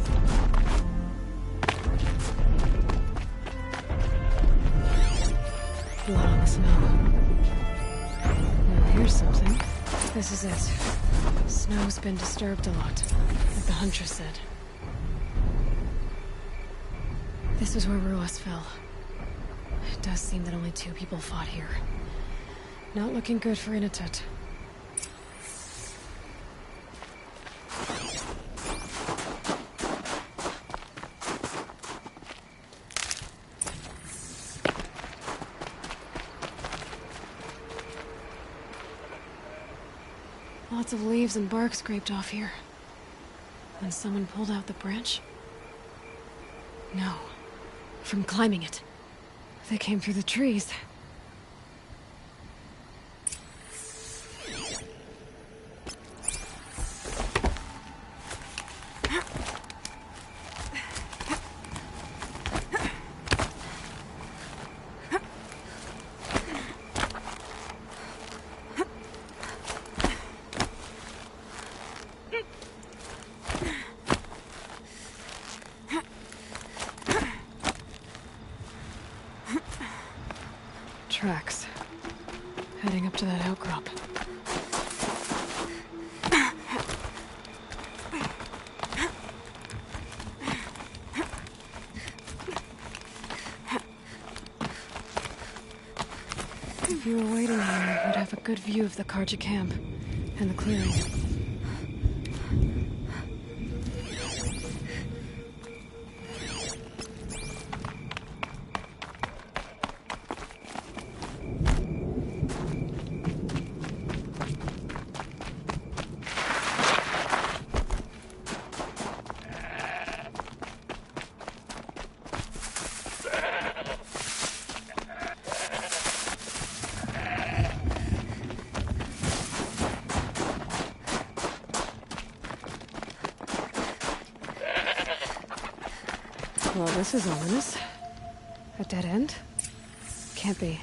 Blood on the snow. Now here's something. This is it. Snow's been disturbed a lot, like the Huntress said. This is where Ruas fell. It does seem that only 2 people fought here. Not looking good for Inatut. Lots of leaves and bark scraped off here. When someone pulled out the branch? No. From climbing it. They came through the trees. tracks. Heading up to that outcrop. If you were waiting here, you'd have a good view of the Karja camp and the clearing. Well, this is ominous. A dead end? Can't be.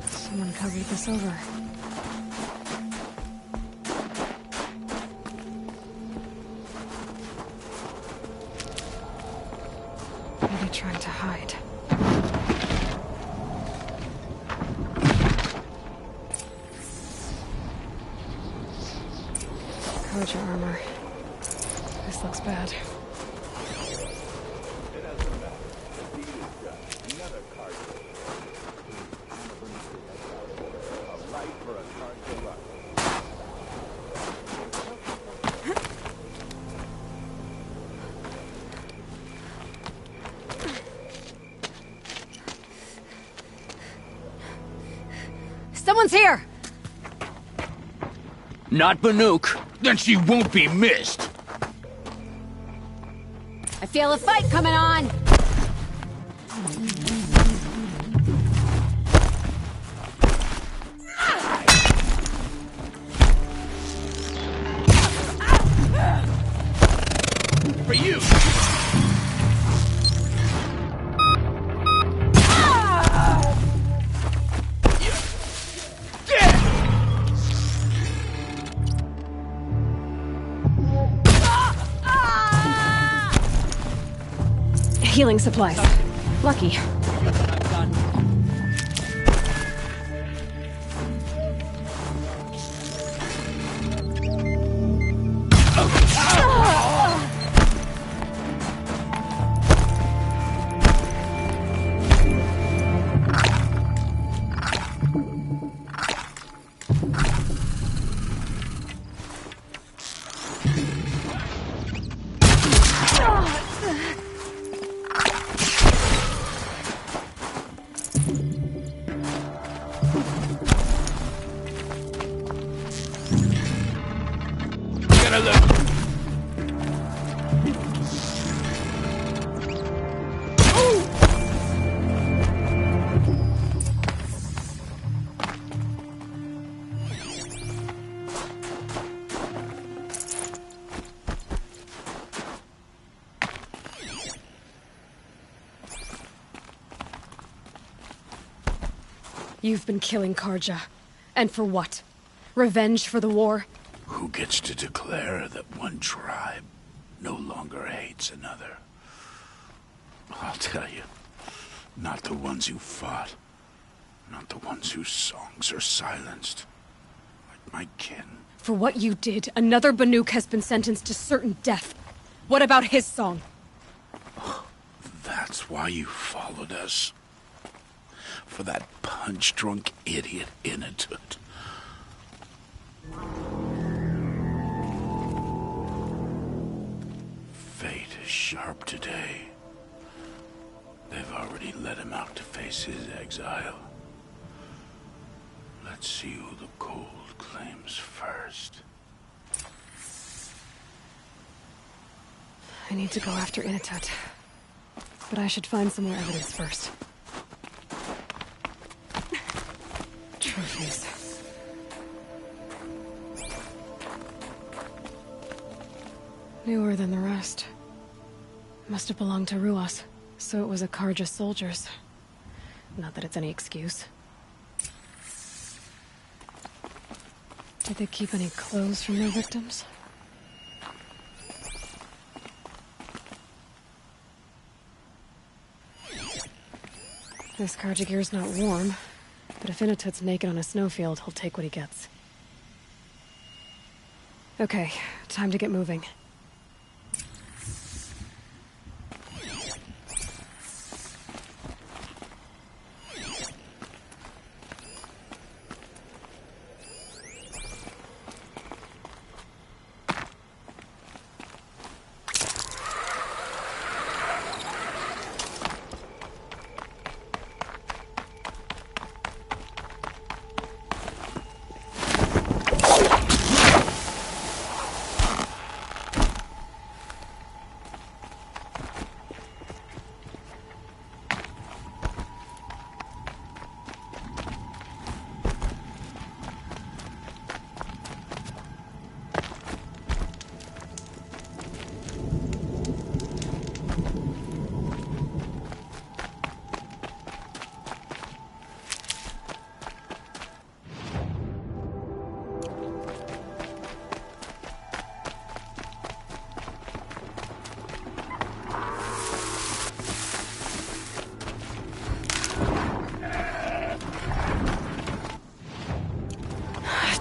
Someone covered this over. Maybe trying to hide. Karja armor. This looks bad. Someone's here! Not Banuk. Then she won't be missed. I feel a fight coming on! For you! Healing supplies. Lucky. You've been killing Karja. And for what? Revenge for the war? Who gets to declare that one tribe no longer hates another? I'll tell you, not the ones who fought, not the ones whose songs are silenced, like my kin. For what you did, another Banuk has been sentenced to certain death. What about his song? That's why you followed us. For that punch-drunk idiot Inatut. Fate is sharp today. They've already let him out to face his exile. Let's see who the cold claims first. I need to go after Inatut. but I should find some more evidence first. Trophies. Newer than the rest. Must have belonged to Ruas, so it was a Karja soldiers. Not that it's any excuse. Did they keep any clothes from their victims? This Karja gear's not warm, but if Inatut's naked on a snowfield, he'll take what he gets. Okay, time to get moving.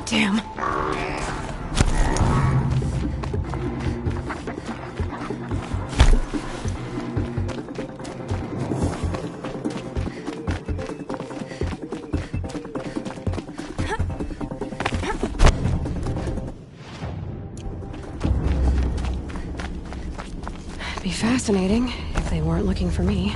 Damn. Be fascinating if they weren't looking for me.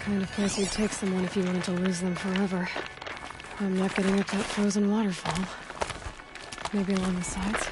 Kind of place you'd take someone if you wanted to lose them forever. I'm not getting up that frozen waterfall. Maybe along the sides?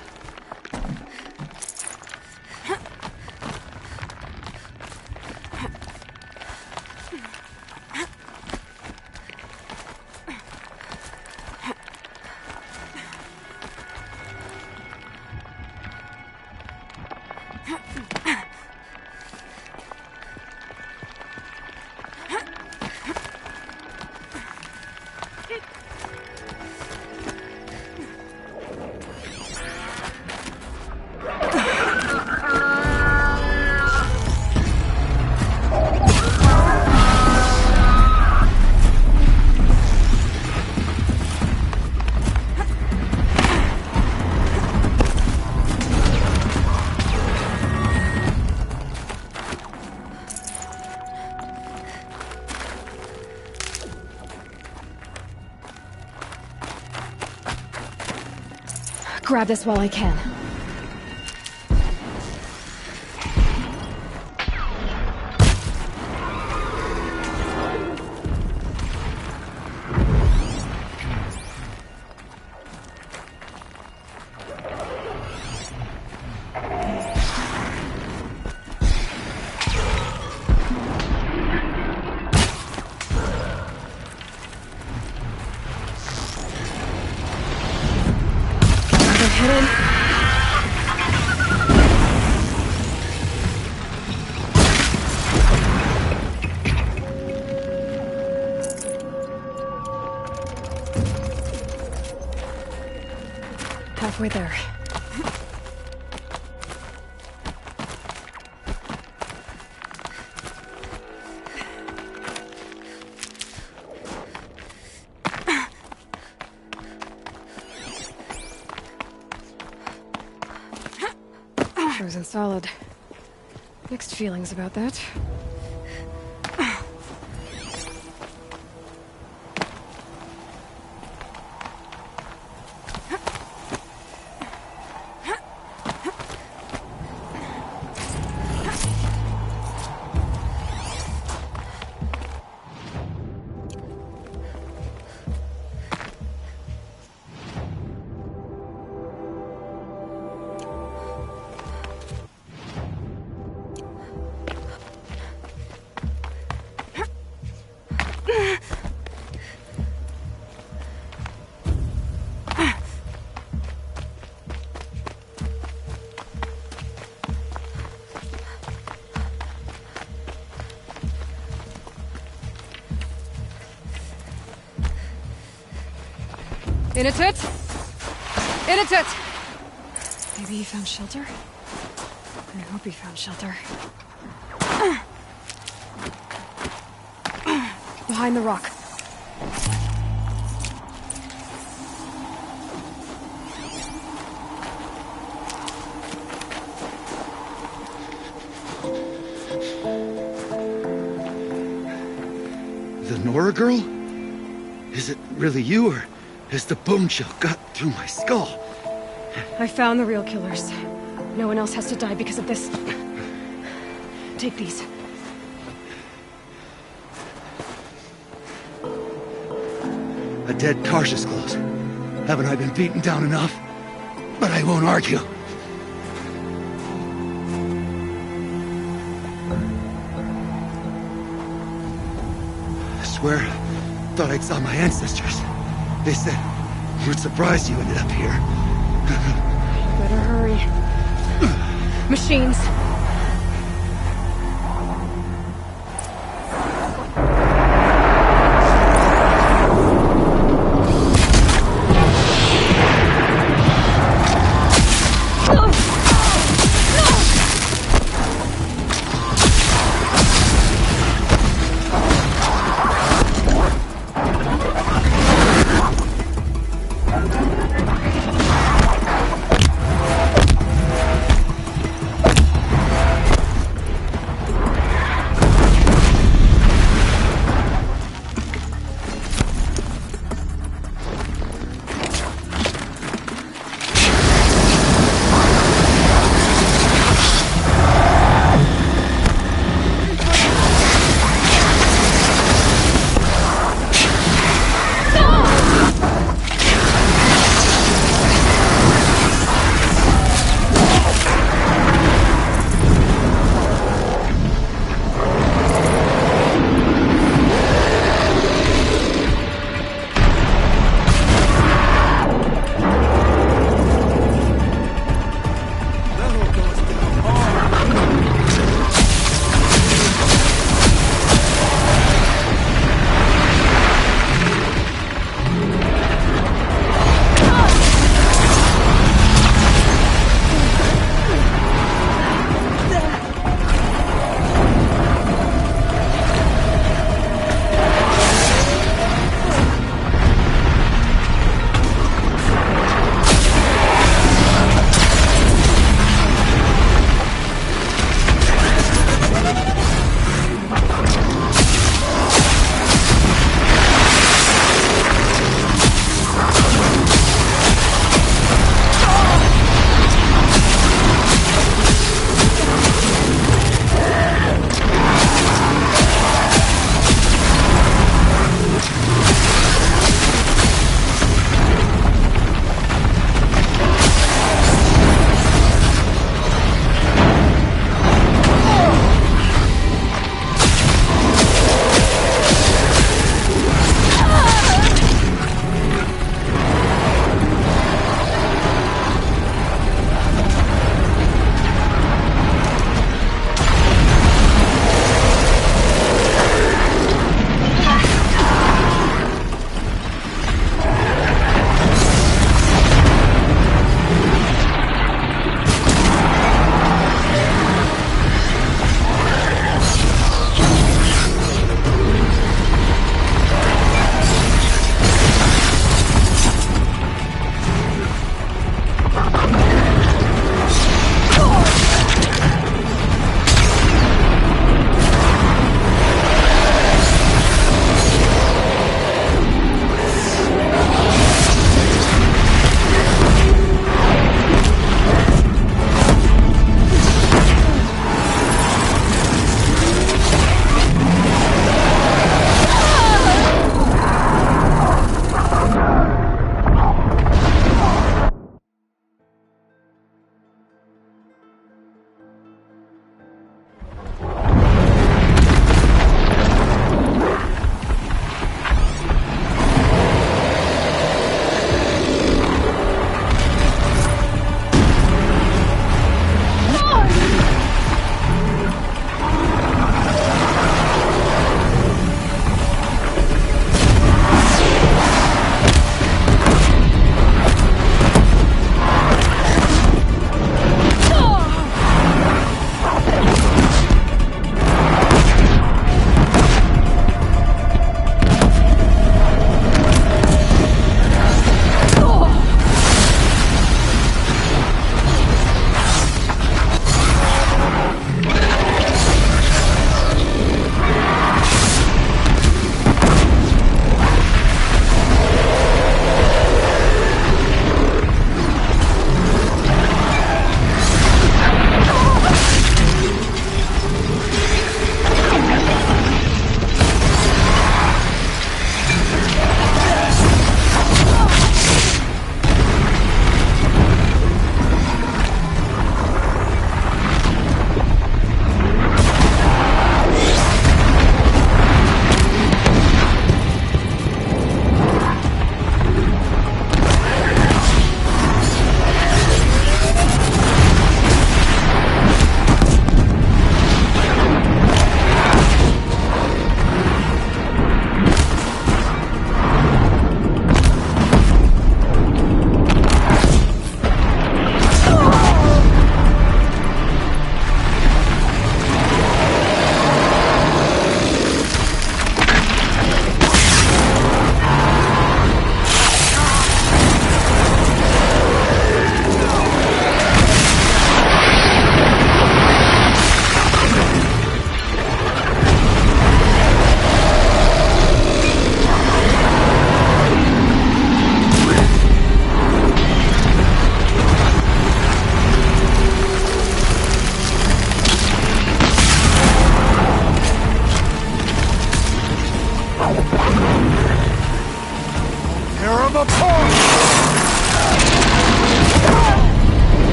grab this while I can. Halfway there. Frozen solid. Mixed feelings about that. In a tit! In a tit! Maybe he found shelter? I hope he found shelter. Behind the rock. The Nora girl? Is it really you, or has the bone shell got through my skull? I found the real killers. No one else has to die because of this. Take these. A dead Tarsus close. Haven't I been beaten down enough? But I won't argue. I swear, thought I saw my ancestors. They said, we're surprised you ended up here. Better hurry. Machines.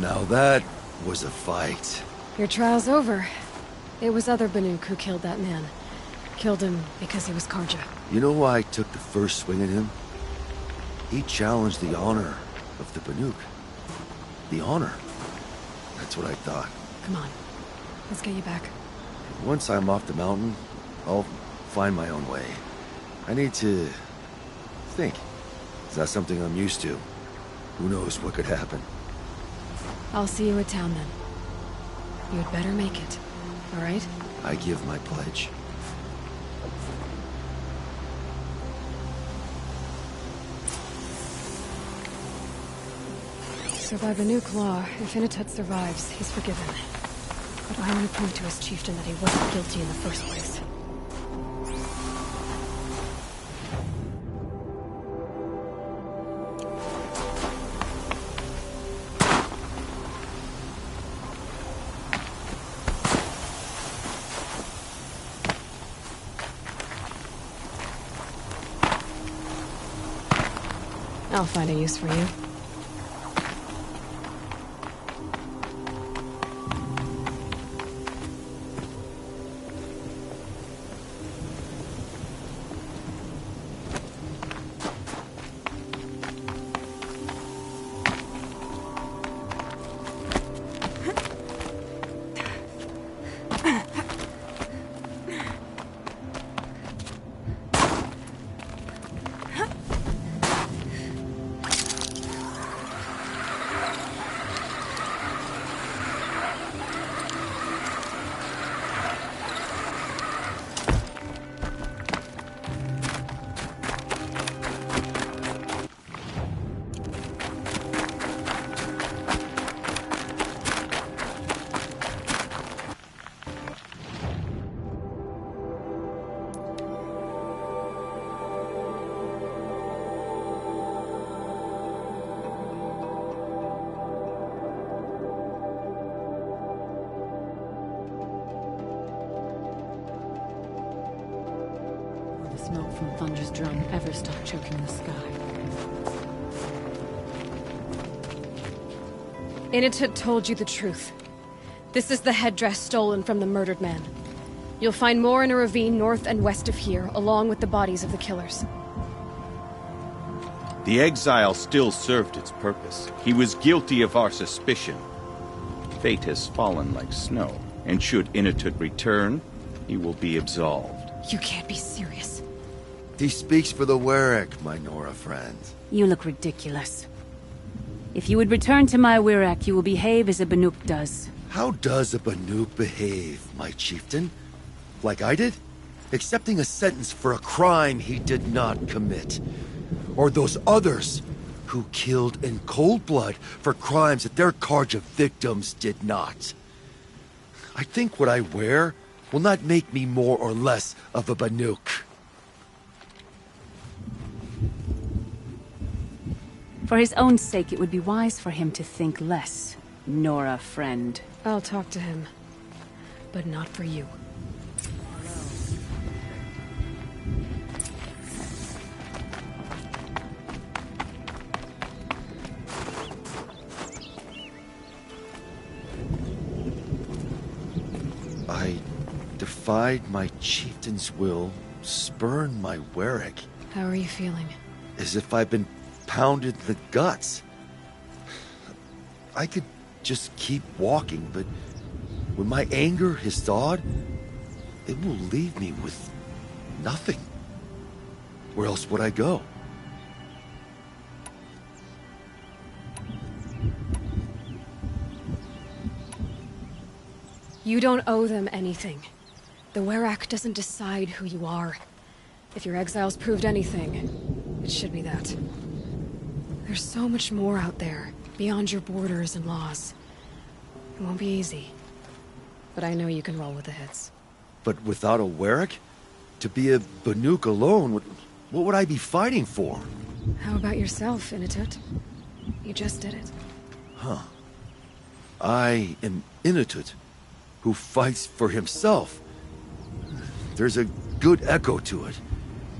Now that was a fight. Your trial's over. It was other Banuk who killed that man. Killed him because he was Karja. You know why I took the first swing at him? He challenged the honor of the Banuk. The honor. That's what I thought. Come on. Let's get you back. Once I'm off the mountain, I'll find my own way. I need to think. Is that something I'm used to? Who knows what could happen? I'll see you at town then. You'd better make it. All right? I give my pledge. So by Banuk law, if Inatut survives, he's forgiven. But I want to prove to his chieftain that he wasn't guilty in the first place. I'll find a use for you. Smoke from Thunder's drum ever stop choking the sky. Inatut told you the truth. This is the headdress stolen from the murdered man. You'll find more in a ravine north and west of here, along with the bodies of the killers. The exile still served its purpose. He was guilty of our suspicion. Fate has fallen like snow, and should Inatut return, he will be absolved. You can't be serious. He speaks for the Werak, my Nora friend. You look ridiculous. If you would return to my Werak, you will behave as a Banuk does. How does a Banuk behave, my chieftain? Like I did? Accepting a sentence for a crime he did not commit. Or those others who killed in cold blood for crimes that their Karja victims did not. I think what I wear will not make me more or less of a Banuk. For his own sake, it would be wise for him to think less, Nora friend. I'll talk to him. But not for you. I defied my chieftain's will, spurned my Werak. How are you feeling? As if I've been pounded in the guts. I could just keep walking, but when my anger has thawed, it will leave me with nothing. Where else would I go? You don't owe them anything. The Werak doesn't decide who you are. If your exile's proved anything, it should be that. There's so much more out there, beyond your borders and laws. It won't be easy. But I know you can roll with the hits. But without a Werak? To be a Banuk alone, what would I be fighting for? How about yourself, Inatut? You just did it. Huh. I am Inatut, who fights for himself. There's a good echo to it,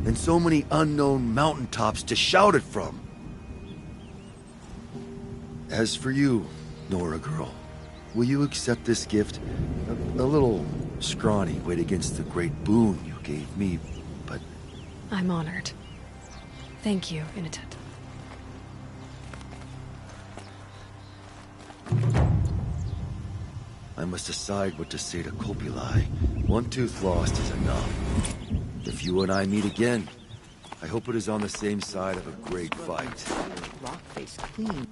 and so many unknown mountaintops to shout it from. As for you, Nora girl, will you accept this gift? A little scrawny weighed against the great boon you gave me, but... I'm honored. Thank you, Initet. I must decide what to say to Kopilai. One tooth lost is enough. If you and I meet again, I hope it is on the same side of a great fight. Rock face clean.